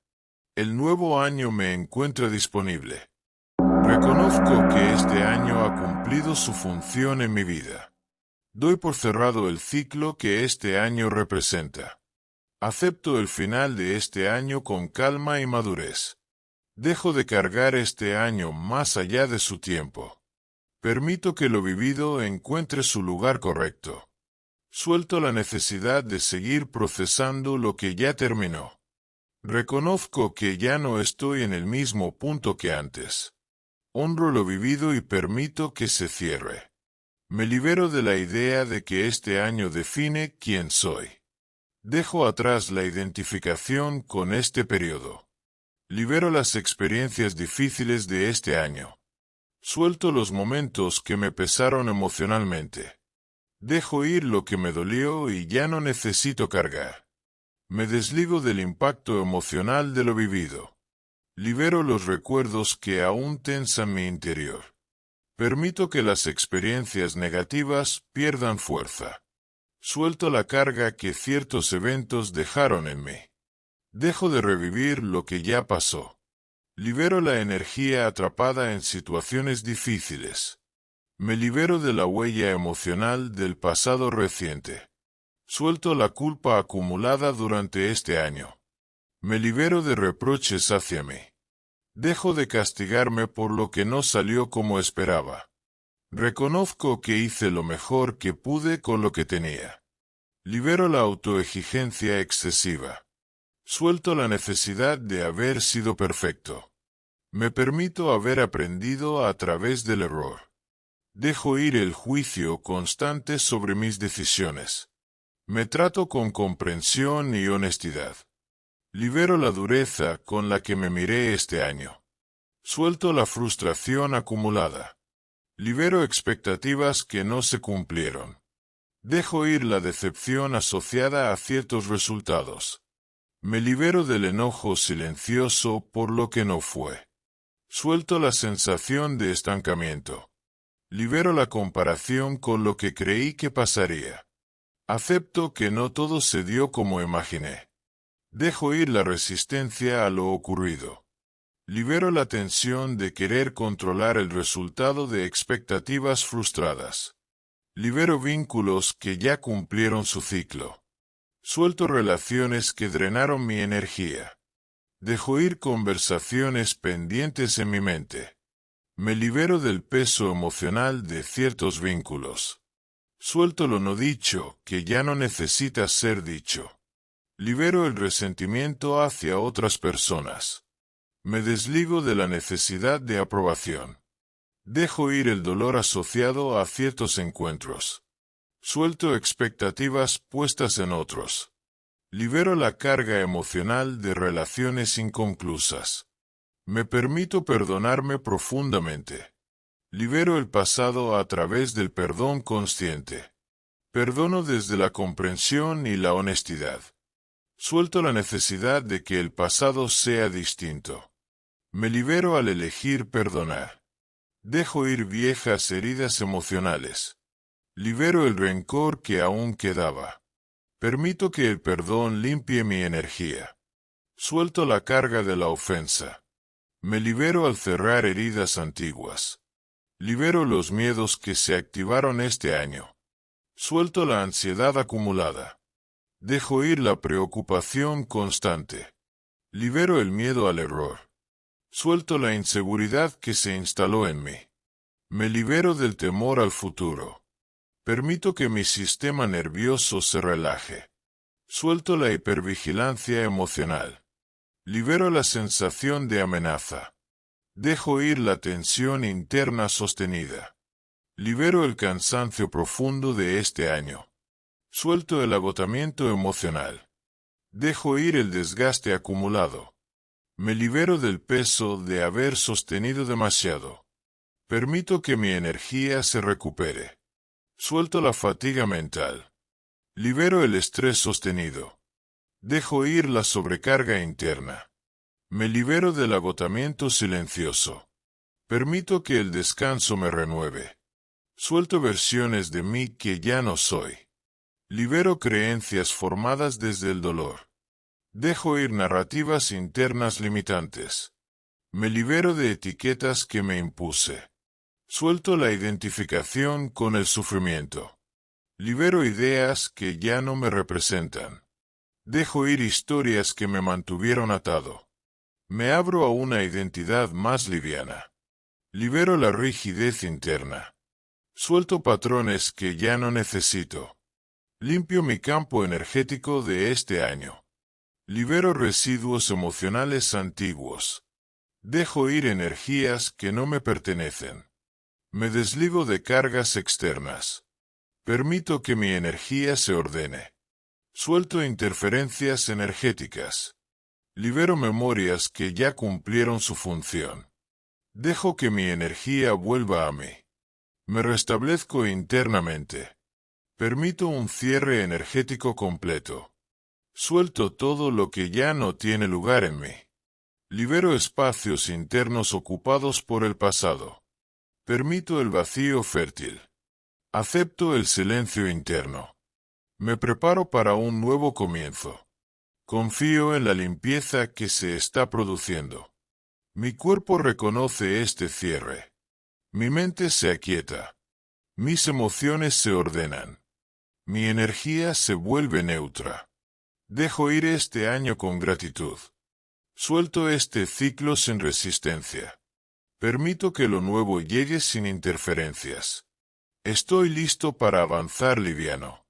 El nuevo año me encuentra disponible. Reconozco que este año ha cumplido su función en mi vida. Doy por cerrado el ciclo que este año representa. Acepto el final de este año con calma y madurez. Dejo de cargar este año más allá de su tiempo. Permito que lo vivido encuentre su lugar correcto. Suelto la necesidad de seguir procesando lo que ya terminó. Reconozco que ya no estoy en el mismo punto que antes. Honro lo vivido y permito que se cierre. Me libero de la idea de que este año define quién soy. Dejo atrás la identificación con este periodo. Libero las experiencias difíciles de este año. Suelto los momentos que me pesaron emocionalmente. Dejo ir lo que me dolió y ya no necesito cargar. Me desligo del impacto emocional de lo vivido. Libero los recuerdos que aún tensan mi interior. Permito que las experiencias negativas pierdan fuerza. Suelto la carga que ciertos eventos dejaron en mí. Dejo de revivir lo que ya pasó. Libero la energía atrapada en situaciones difíciles. Me libero de la huella emocional del pasado reciente. Suelto la culpa acumulada durante este año. Me libero de reproches hacia mí. Dejo de castigarme por lo que no salió como esperaba. Reconozco que hice lo mejor que pude con lo que tenía. Libero la autoexigencia excesiva. Suelto la necesidad de haber sido perfecto. Me permito haber aprendido a través del error. Dejo ir el juicio constante sobre mis decisiones. Me trato con comprensión y honestidad. Libero la dureza con la que me miré este año. Suelto la frustración acumulada. Libero expectativas que no se cumplieron. Dejo ir la decepción asociada a ciertos resultados. Me libero del enojo silencioso por lo que no fue. Suelto la sensación de estancamiento. Libero la comparación con lo que creí que pasaría. Acepto que no todo se dio como imaginé. Dejo ir la resistencia a lo ocurrido. Libero la tensión de querer controlar el resultado de expectativas frustradas. Libero vínculos que ya cumplieron su ciclo. Suelto relaciones que drenaron mi energía. Dejo ir conversaciones pendientes en mi mente. Me libero del peso emocional de ciertos vínculos. Suelto lo no dicho, que ya no necesita ser dicho. Libero el resentimiento hacia otras personas. Me desligo de la necesidad de aprobación. Dejo ir el dolor asociado a ciertos encuentros. Suelto expectativas puestas en otros. Libero la carga emocional de relaciones inconclusas. Me permito perdonarme profundamente. Libero el pasado a través del perdón consciente. Perdono desde la comprensión y la honestidad. Suelto la necesidad de que el pasado sea distinto. Me libero al elegir perdonar. Dejo ir viejas heridas emocionales. Libero el rencor que aún quedaba. Permito que el perdón limpie mi energía. Suelto la carga de la ofensa. Me libero al cerrar heridas antiguas. Libero los miedos que se activaron este año. Suelto la ansiedad acumulada. Dejo ir la preocupación constante. Libero el miedo al error. Suelto la inseguridad que se instaló en mí. Me libero del temor al futuro. Permito que mi sistema nervioso se relaje. Suelto la hipervigilancia emocional. Libero la sensación de amenaza. Dejo ir la tensión interna sostenida. Libero el cansancio profundo de este año. Suelto el agotamiento emocional. Dejo ir el desgaste acumulado. Me libero del peso de haber sostenido demasiado. Permito que mi energía se recupere. Suelto la fatiga mental. Libero el estrés sostenido. Dejo ir la sobrecarga interna. Me libero del agotamiento silencioso. Permito que el descanso me renueve. Suelto versiones de mí que ya no soy. Libero creencias formadas desde el dolor. Dejo ir narrativas internas limitantes. Me libero de etiquetas que me impuse. Suelto la identificación con el sufrimiento. Libero ideas que ya no me representan. Dejo ir historias que me mantuvieron atado. Me abro a una identidad más liviana. Libero la rigidez interna. Suelto patrones que ya no necesito. Limpio mi campo energético de este año. Libero residuos emocionales antiguos. Dejo ir energías que no me pertenecen. Me desligo de cargas externas. Permito que mi energía se ordene. Suelto interferencias energéticas. Libero memorias que ya cumplieron su función. Dejo que mi energía vuelva a mí. Me restablezco internamente. Permito un cierre energético completo. Suelto todo lo que ya no tiene lugar en mí. Libero espacios internos ocupados por el pasado. Permito el vacío fértil. Acepto el silencio interno. Me preparo para un nuevo comienzo. Confío en la limpieza que se está produciendo. Mi cuerpo reconoce este cierre. Mi mente se aquieta. Mis emociones se ordenan. Mi energía se vuelve neutra. Dejo ir este año con gratitud. Suelto este ciclo sin resistencia. Permito que lo nuevo llegue sin interferencias. Estoy listo para avanzar liviano.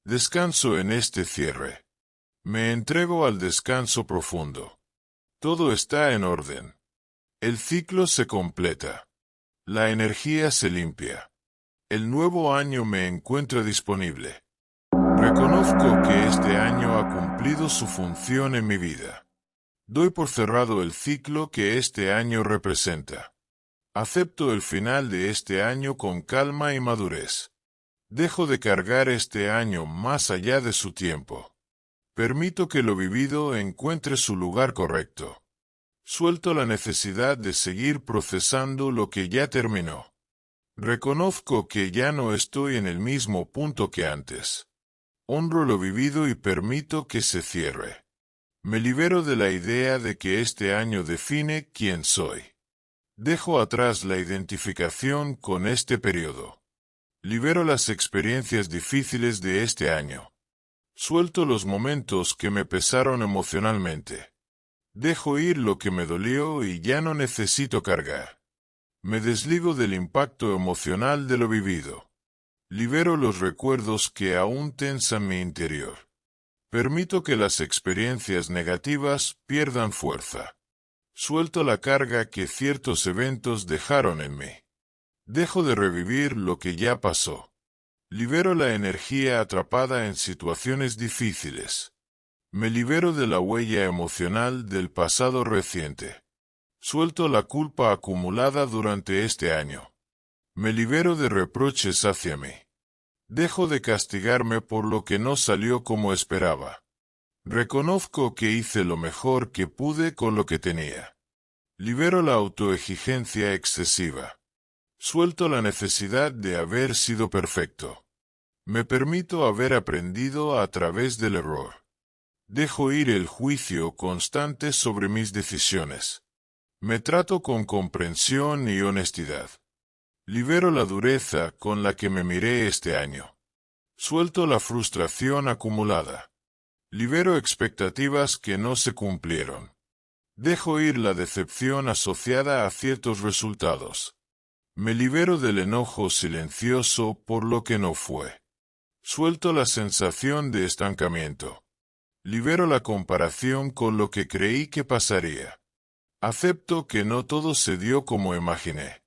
Descanso en este cierre. Me entrego al descanso profundo. Todo está en orden. El ciclo se completa. La energía se limpia. El nuevo año me encuentra disponible. Reconozco que este año ha cumplido su función en mi vida. Doy por cerrado el ciclo que este año representa. Acepto el final de este año con calma y madurez. Dejo de cargar este año más allá de su tiempo. Permito que lo vivido encuentre su lugar correcto. Suelto la necesidad de seguir procesando lo que ya terminó. Reconozco que ya no estoy en el mismo punto que antes. Honro lo vivido y permito que se cierre. Me libero de la idea de que este año define quién soy. Dejo atrás la identificación con este periodo. Libero las experiencias difíciles de este año. Suelto los momentos que me pesaron emocionalmente. Dejo ir lo que me dolió y ya no necesito cargar. Me desligo del impacto emocional de lo vivido. Libero los recuerdos que aún tensan mi interior. Permito que las experiencias negativas pierdan fuerza. Suelto la carga que ciertos eventos dejaron en mí. Dejo de revivir lo que ya pasó. Libero la energía atrapada en situaciones difíciles. Me libero de la huella emocional del pasado reciente. Suelto la culpa acumulada durante este año. Me libero de reproches hacia mí. Dejo de castigarme por lo que no salió como esperaba. Reconozco que hice lo mejor que pude con lo que tenía. Libero la autoexigencia excesiva. Suelto la necesidad de haber sido perfecto. Me permito haber aprendido a través del error. Dejo ir el juicio constante sobre mis decisiones. Me trato con comprensión y honestidad. Libero la dureza con la que me miré este año. Suelto la frustración acumulada. Libero expectativas que no se cumplieron. Dejo ir la decepción asociada a ciertos resultados. Me libero del enojo silencioso por lo que no fue. Suelto la sensación de estancamiento. Libero la comparación con lo que creí que pasaría. Acepto que no todo se dio como imaginé.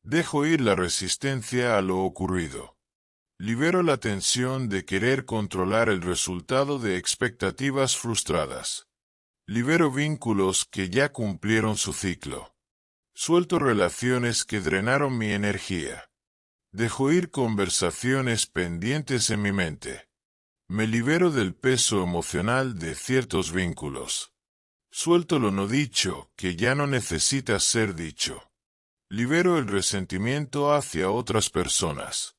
Dejo ir la resistencia a lo ocurrido. Libero la tensión de querer controlar el resultado de expectativas frustradas. Libero vínculos que ya cumplieron su ciclo. Suelto relaciones que drenaron mi energía. Dejo ir conversaciones pendientes en mi mente. Me libero del peso emocional de ciertos vínculos. Suelto lo no dicho, que ya no necesita ser dicho. Libero el resentimiento hacia otras personas.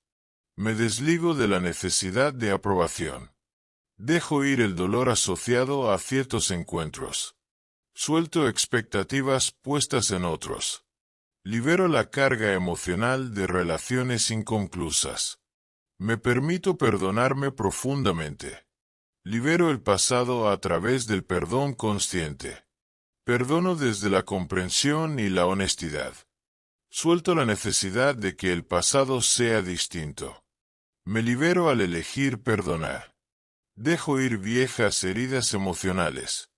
Me desligo de la necesidad de aprobación. Dejo ir el dolor asociado a ciertos encuentros. Suelto expectativas puestas en otros. Libero la carga emocional de relaciones inconclusas. Me permito perdonarme profundamente. Libero el pasado a través del perdón consciente. Perdono desde la comprensión y la honestidad. Suelto la necesidad de que el pasado sea distinto. Me libero al elegir perdonar. Dejo ir viejas heridas emocionales.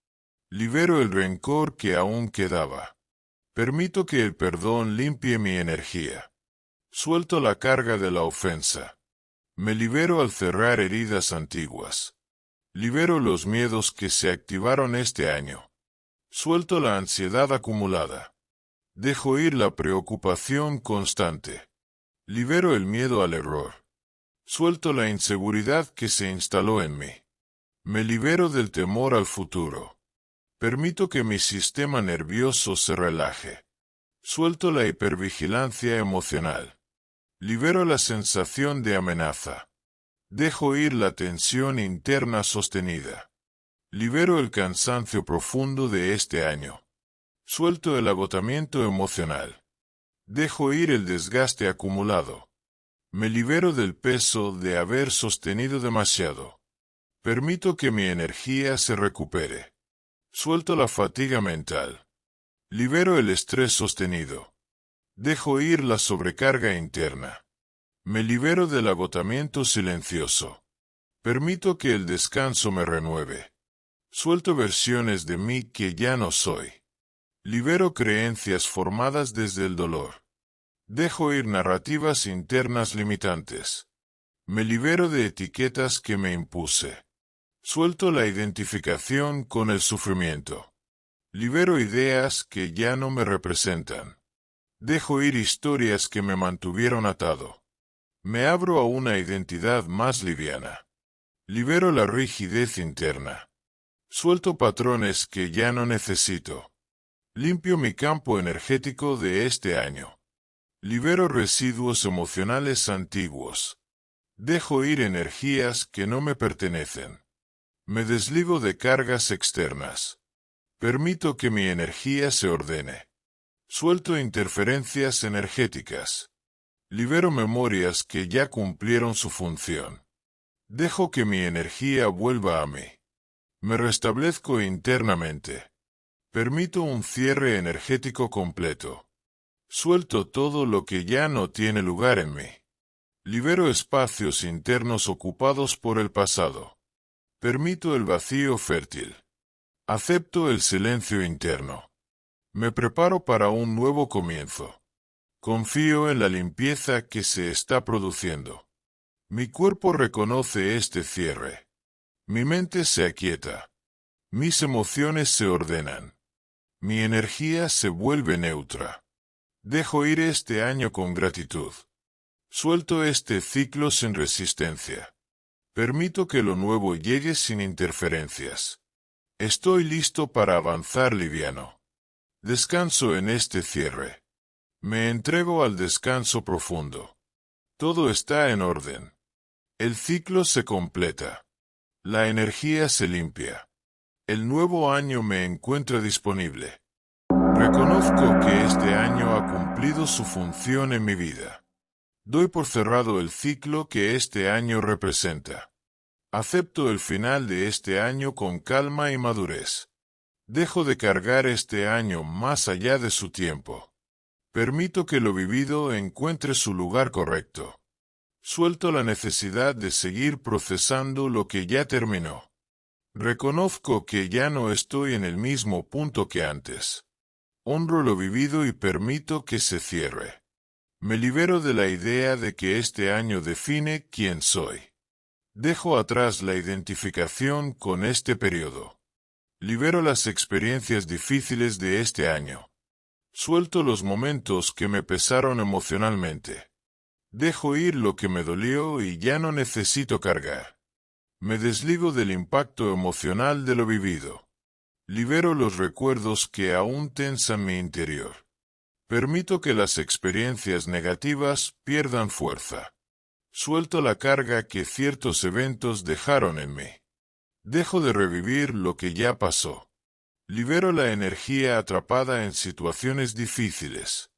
Libero el rencor que aún quedaba. Permito que el perdón limpie mi energía. Suelto la carga de la ofensa. Me libero al cerrar heridas antiguas. Libero los miedos que se activaron este año. Suelto la ansiedad acumulada. Dejo ir la preocupación constante. Libero el miedo al error. Suelto la inseguridad que se instaló en mí. Me libero del temor al futuro. Permito que mi sistema nervioso se relaje. Suelto la hipervigilancia emocional. Libero la sensación de amenaza. Dejo ir la tensión interna sostenida. Libero el cansancio profundo de este año. Suelto el agotamiento emocional. Dejo ir el desgaste acumulado. Me libero del peso de haber sostenido demasiado. Permito que mi energía se recupere. Suelto la fatiga mental. Libero el estrés sostenido. Dejo ir la sobrecarga interna. Me libero del agotamiento silencioso. Permito que el descanso me renueve. Suelto versiones de mí que ya no soy. Libero creencias formadas desde el dolor. Dejo ir narrativas internas limitantes. Me libero de etiquetas que me impuse. Suelto la identificación con el sufrimiento. Libero ideas que ya no me representan. Dejo ir historias que me mantuvieron atado. Me abro a una identidad más liviana. Libero la rigidez interna. Suelto patrones que ya no necesito. Limpio mi campo energético de este año. Libero residuos emocionales antiguos. Dejo ir energías que no me pertenecen. Me desligo de cargas externas. Permito que mi energía se ordene. Suelto interferencias energéticas. Libero memorias que ya cumplieron su función. Dejo que mi energía vuelva a mí. Me restablezco internamente. Permito un cierre energético completo. Suelto todo lo que ya no tiene lugar en mí. Libero espacios internos ocupados por el pasado. Permito el vacío fértil. Acepto el silencio interno. Me preparo para un nuevo comienzo. Confío en la limpieza que se está produciendo. Mi cuerpo reconoce este cierre. Mi mente se aquieta. Mis emociones se ordenan. Mi energía se vuelve neutra. Dejo ir este año con gratitud. Suelto este ciclo sin resistencia. Permito que lo nuevo llegue sin interferencias. Estoy listo para avanzar liviano. Descanso en este cierre. Me entrego al descanso profundo. Todo está en orden. El ciclo se completa. La energía se limpia. El nuevo año me encuentra disponible. Reconozco que este año ha cumplido su función en mi vida. Doy por cerrado el ciclo que este año representa. Acepto el final de este año con calma y madurez. Dejo de cargar este año más allá de su tiempo. Permito que lo vivido encuentre su lugar correcto. Suelto la necesidad de seguir procesando lo que ya terminó. Reconozco que ya no estoy en el mismo punto que antes. Honro lo vivido y permito que se cierre. Me libero de la idea de que este año define quién soy. Dejo atrás la identificación con este periodo. Libero las experiencias difíciles de este año. Suelto los momentos que me pesaron emocionalmente. Dejo ir lo que me dolió y ya no necesito cargar. Me desligo del impacto emocional de lo vivido. Libero los recuerdos que aún tensan mi interior. Permito que las experiencias negativas pierdan fuerza. Suelto la carga que ciertos eventos dejaron en mí. Dejo de revivir lo que ya pasó. Libero la energía atrapada en situaciones difíciles.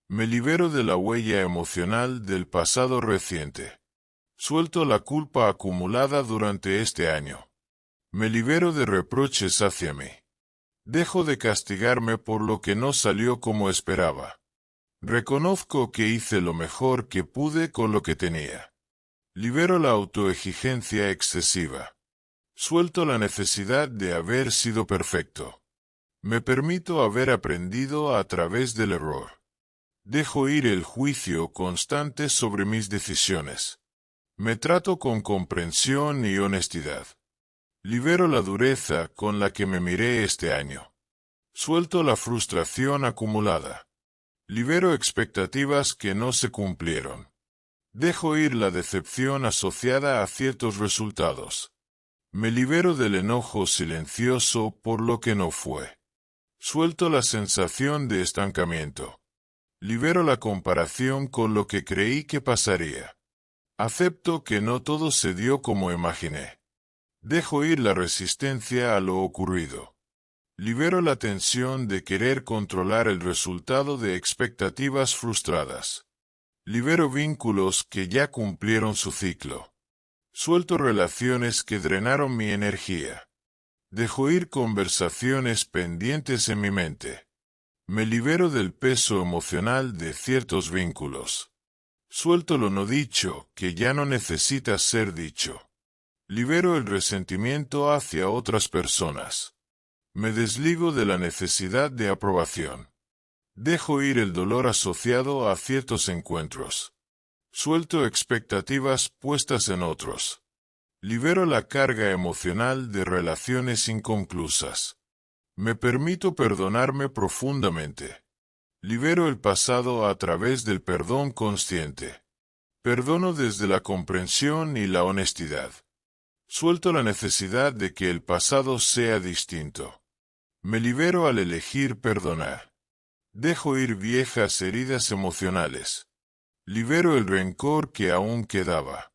Me libero de la huella emocional del pasado reciente. Suelto la culpa acumulada durante este año. Me libero de reproches hacia mí. Dejo de castigarme por lo que no salió como esperaba. Reconozco que hice lo mejor que pude con lo que tenía. Libero la autoexigencia excesiva. Suelto la necesidad de haber sido perfecto. Me permito haber aprendido a través del error. Dejo ir el juicio constante sobre mis decisiones. Me trato con comprensión y honestidad. Libero la dureza con la que me miré este año. Suelto la frustración acumulada. Libero expectativas que no se cumplieron. Dejo ir la decepción asociada a ciertos resultados. Me libero del enojo silencioso por lo que no fue. Suelto la sensación de estancamiento. Libero la comparación con lo que creí que pasaría. Acepto que no todo se dio como imaginé. Dejo ir la resistencia a lo ocurrido. Libero la tensión de querer controlar el resultado de expectativas frustradas. Libero vínculos que ya cumplieron su ciclo. Suelto relaciones que drenaron mi energía. Dejo ir conversaciones pendientes en mi mente. Me libero del peso emocional de ciertos vínculos. Suelto lo no dicho, que ya no necesita ser dicho. Libero el resentimiento hacia otras personas. Me desligo de la necesidad de aprobación. Dejo ir el dolor asociado a ciertos encuentros. Suelto expectativas puestas en otros. Libero la carga emocional de relaciones inconclusas. Me permito perdonarme profundamente. Libero el pasado a través del perdón consciente. Perdono desde la comprensión y la honestidad. Suelto la necesidad de que el pasado sea distinto. Me libero al elegir perdonar. Dejo ir viejas heridas emocionales. Libero el rencor que aún quedaba.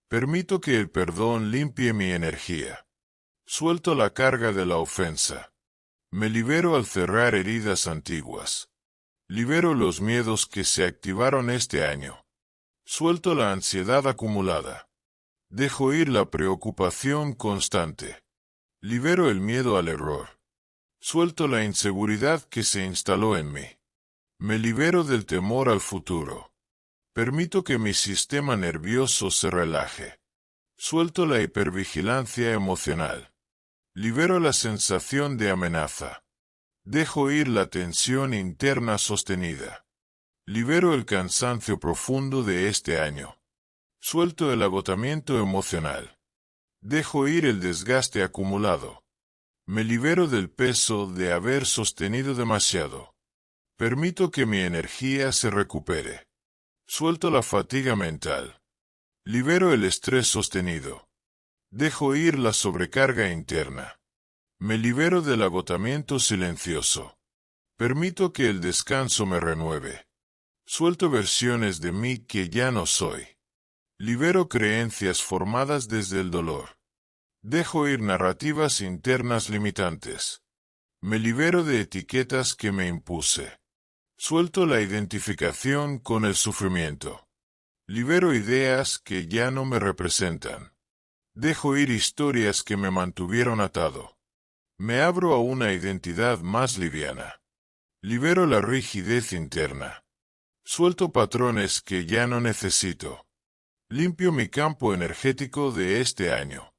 Permito que el perdón limpie mi energía. Suelto la carga de la ofensa. Me libero al cerrar heridas antiguas. Libero los miedos que se activaron este año. Suelto la ansiedad acumulada. Dejo ir la preocupación constante. Libero el miedo al error. Suelto la inseguridad que se instaló en mí. Me libero del temor al futuro. Permito que mi sistema nervioso se relaje. Suelto la hipervigilancia emocional. Libero la sensación de amenaza. Dejo ir la tensión interna sostenida. Libero el cansancio profundo de este año. Suelto el agotamiento emocional. Dejo ir el desgaste acumulado. Me libero del peso de haber sostenido demasiado. Permito que mi energía se recupere. Suelto la fatiga mental. Libero el estrés sostenido. Dejo ir la sobrecarga interna. Me libero del agotamiento silencioso. Permito que el descanso me renueve. Suelto versiones de mí que ya no soy. Libero creencias formadas desde el dolor. Dejo ir narrativas internas limitantes. Me libero de etiquetas que me impuse. Suelto la identificación con el sufrimiento. Libero ideas que ya no me representan. Dejo ir historias que me mantuvieron atado. Me abro a una identidad más liviana. Libero la rigidez interna. Suelto patrones que ya no necesito. Limpio mi campo energético de este año.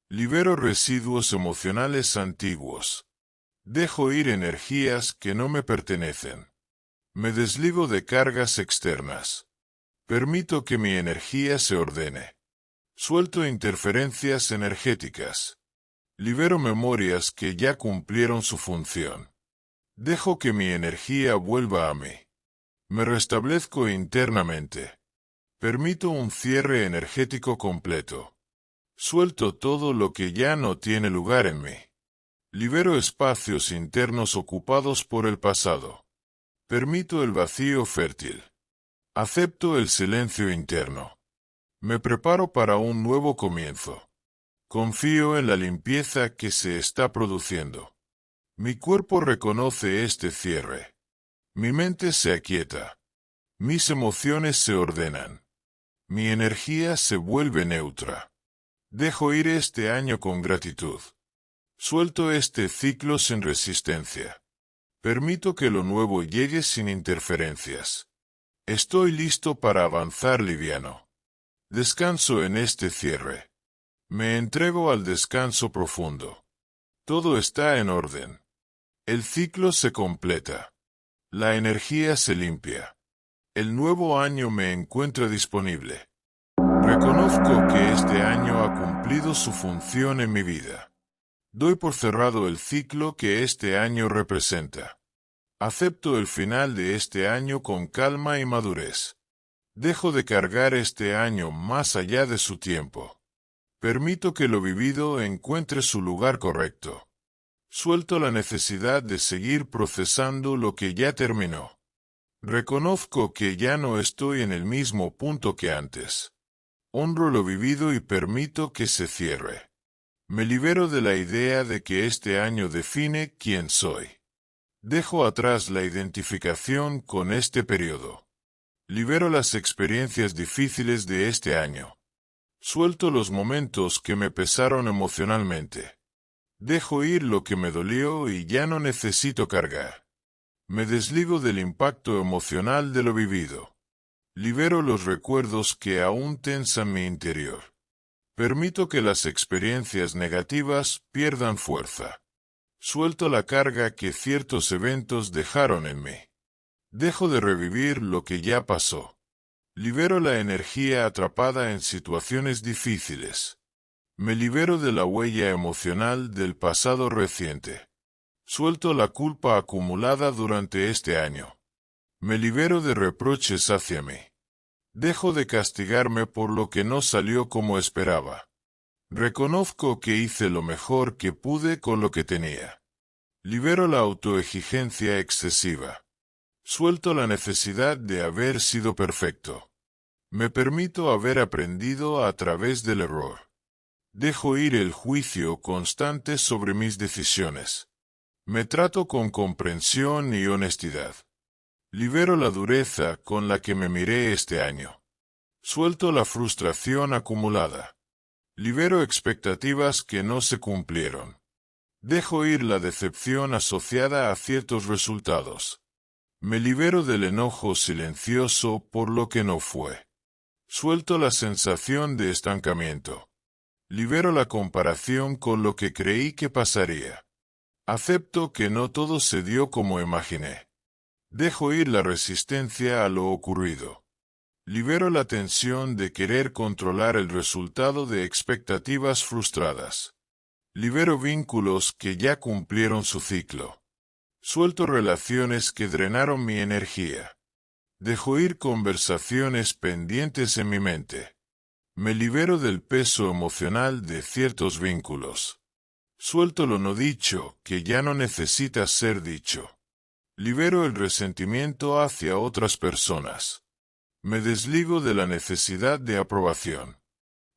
Libero residuos emocionales antiguos. Dejo ir energías que no me pertenecen. Me desligo de cargas externas. Permito que mi energía se ordene. Suelto interferencias energéticas. Libero memorias que ya cumplieron su función. Dejo que mi energía vuelva a mí. Me restablezco internamente. Permito un cierre energético completo. Suelto todo lo que ya no tiene lugar en mí. Libero espacios internos ocupados por el pasado. Permito el vacío fértil. Acepto el silencio interno. Me preparo para un nuevo comienzo. Confío en la limpieza que se está produciendo. Mi cuerpo reconoce este cierre. Mi mente se aquieta. Mis emociones se ordenan. Mi energía se vuelve neutra. Dejo ir este año con gratitud. Suelto este ciclo sin resistencia. Permito que lo nuevo llegue sin interferencias. Estoy listo para avanzar liviano. Descanso en este cierre. Me entrego al descanso profundo. Todo está en orden. El ciclo se completa. La energía se limpia. El nuevo año me encuentra disponible. Reconozco que este año ha cumplido su función en mi vida. Doy por cerrado el ciclo que este año representa. Acepto el final de este año con calma y madurez. Dejo de cargar este año más allá de su tiempo. Permito que lo vivido encuentre su lugar correcto. Suelto la necesidad de seguir procesando lo que ya terminó. Reconozco que ya no estoy en el mismo punto que antes. Honro lo vivido y permito que se cierre. Me libero de la idea de que este año define quién soy. Dejo atrás la identificación con este periodo. Libero las experiencias difíciles de este año. Suelto los momentos que me pesaron emocionalmente. Dejo ir lo que me dolió y ya no necesito cargar. Me desligo del impacto emocional de lo vivido. Libero los recuerdos que aún tensan mi interior. Permito que las experiencias negativas pierdan fuerza. Suelto la carga que ciertos eventos dejaron en mí. Dejo de revivir lo que ya pasó. Libero la energía atrapada en situaciones difíciles. Me libero de la huella emocional del pasado reciente. Suelto la culpa acumulada durante este año. Me libero de reproches hacia mí. Dejo de castigarme por lo que no salió como esperaba. Reconozco que hice lo mejor que pude con lo que tenía. Libero la autoexigencia excesiva. Suelto la necesidad de haber sido perfecto. Me permito haber aprendido a través del error. Dejo ir el juicio constante sobre mis decisiones. Me trato con comprensión y honestidad. Libero la dureza con la que me miré este año. Suelto la frustración acumulada. Libero expectativas que no se cumplieron. Dejo ir la decepción asociada a ciertos resultados. Me libero del enojo silencioso por lo que no fue. Suelto la sensación de estancamiento. Libero la comparación con lo que creí que pasaría. Acepto que no todo se dio como imaginé. Dejo ir la resistencia a lo ocurrido. Libero la tensión de querer controlar el resultado de expectativas frustradas. Libero vínculos que ya cumplieron su ciclo. Suelto relaciones que drenaron mi energía. Dejo ir conversaciones pendientes en mi mente. Me libero del peso emocional de ciertos vínculos. Suelto lo no dicho, que ya no necesita ser dicho. Libero el resentimiento hacia otras personas. Me desligo de la necesidad de aprobación.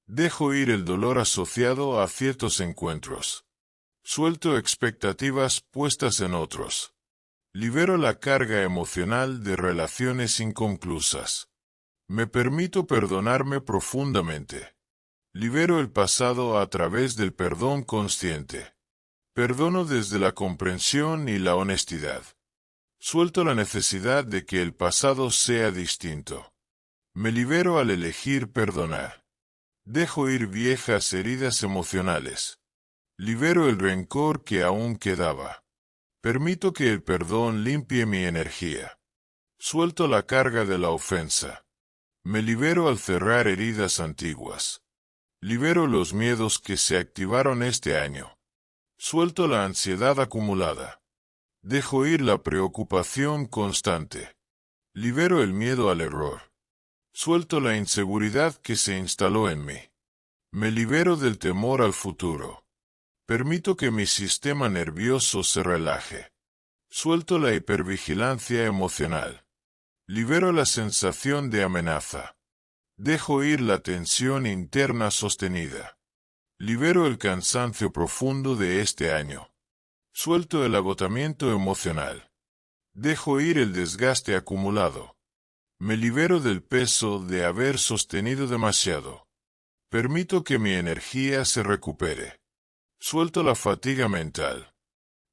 Dejo ir el dolor asociado a ciertos encuentros. Suelto expectativas puestas en otros. Libero la carga emocional de relaciones inconclusas. Me permito perdonarme profundamente. Libero el pasado a través del perdón consciente. Perdono desde la comprensión y la honestidad. Suelto la necesidad de que el pasado sea distinto. Me libero al elegir perdonar. Dejo ir viejas heridas emocionales. Libero el rencor que aún quedaba. Permito que el perdón limpie mi energía. Suelto la carga de la ofensa. Me libero al cerrar heridas antiguas. Libero los miedos que se activaron este año. Suelto la ansiedad acumulada. Dejo ir la preocupación constante. Libero el miedo al error. Suelto la inseguridad que se instaló en mí. Me libero del temor al futuro. Permito que mi sistema nervioso se relaje. Suelto la hipervigilancia emocional. Libero la sensación de amenaza. Dejo ir la tensión interna sostenida. Libero el cansancio profundo de este año. Suelto el agotamiento emocional. Dejo ir el desgaste acumulado. Me libero del peso de haber sostenido demasiado. Permito que mi energía se recupere. Suelto la fatiga mental.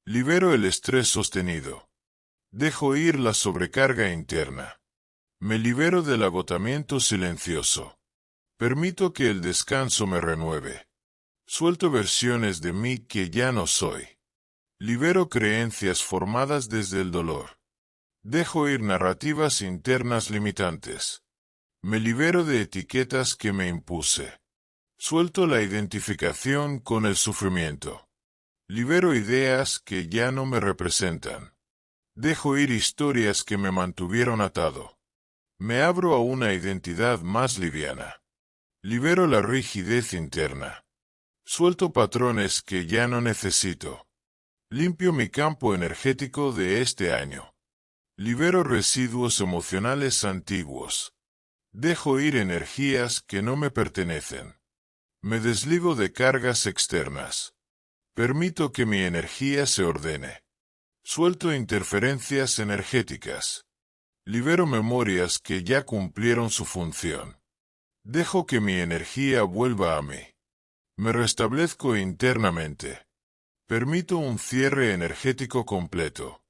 Libero el estrés sostenido. Dejo ir la sobrecarga interna. Me libero del agotamiento silencioso. Permito que el descanso me renueve. Suelto versiones de mí que ya no soy. Libero creencias formadas desde el dolor. Dejo ir narrativas internas limitantes. Me libero de etiquetas que me impuse. Suelto la identificación con el sufrimiento. Libero ideas que ya no me representan. Dejo ir historias que me mantuvieron atado. Me abro a una identidad más liviana. Libero la rigidez interna. Suelto patrones que ya no necesito. Limpio mi campo energético de este año. Libero residuos emocionales antiguos. Dejo ir energías que no me pertenecen. Me desligo de cargas externas. Permito que mi energía se ordene. Suelto interferencias energéticas. Libero memorias que ya cumplieron su función. Dejo que mi energía vuelva a mí. Me restablezco internamente. Permito un cierre energético completo.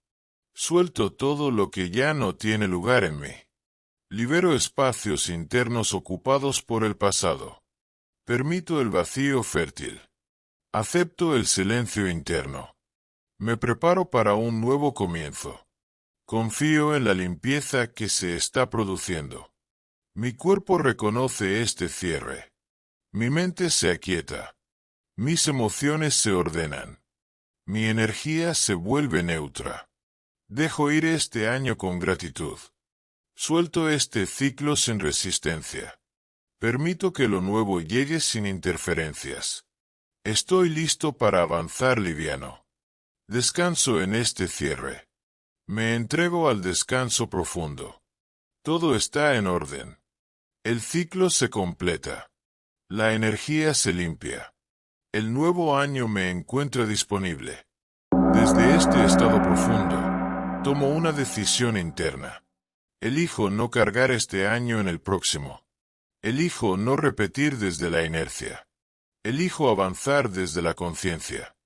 Suelto todo lo que ya no tiene lugar en mí. Libero espacios internos ocupados por el pasado. Permito el vacío fértil. Acepto el silencio interno. Me preparo para un nuevo comienzo. Confío en la limpieza que se está produciendo. Mi cuerpo reconoce este cierre. Mi mente se aquieta. Mis emociones se ordenan. Mi energía se vuelve neutra. Dejo ir este año con gratitud. Suelto este ciclo sin resistencia. Permito que lo nuevo llegue sin interferencias. Estoy listo para avanzar liviano. Descanso en este cierre. Me entrego al descanso profundo. Todo está en orden. El ciclo se completa. La energía se limpia. El nuevo año me encuentra disponible. Desde este estado profundo, tomo una decisión interna. Elijo no cargar este año en el próximo. Elijo no repetir desde la inercia. Elijo avanzar desde la conciencia.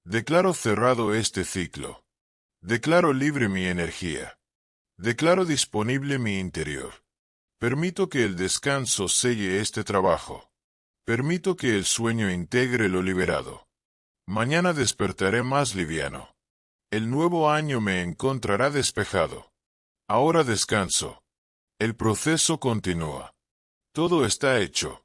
Declaro cerrado este ciclo. Declaro libre mi energía. Declaro disponible mi interior. Permito que el descanso selle este trabajo. Permito que el sueño integre lo liberado. Mañana despertaré más liviano. El nuevo año me encontrará despejado. Ahora descanso. El proceso continúa. Todo está hecho.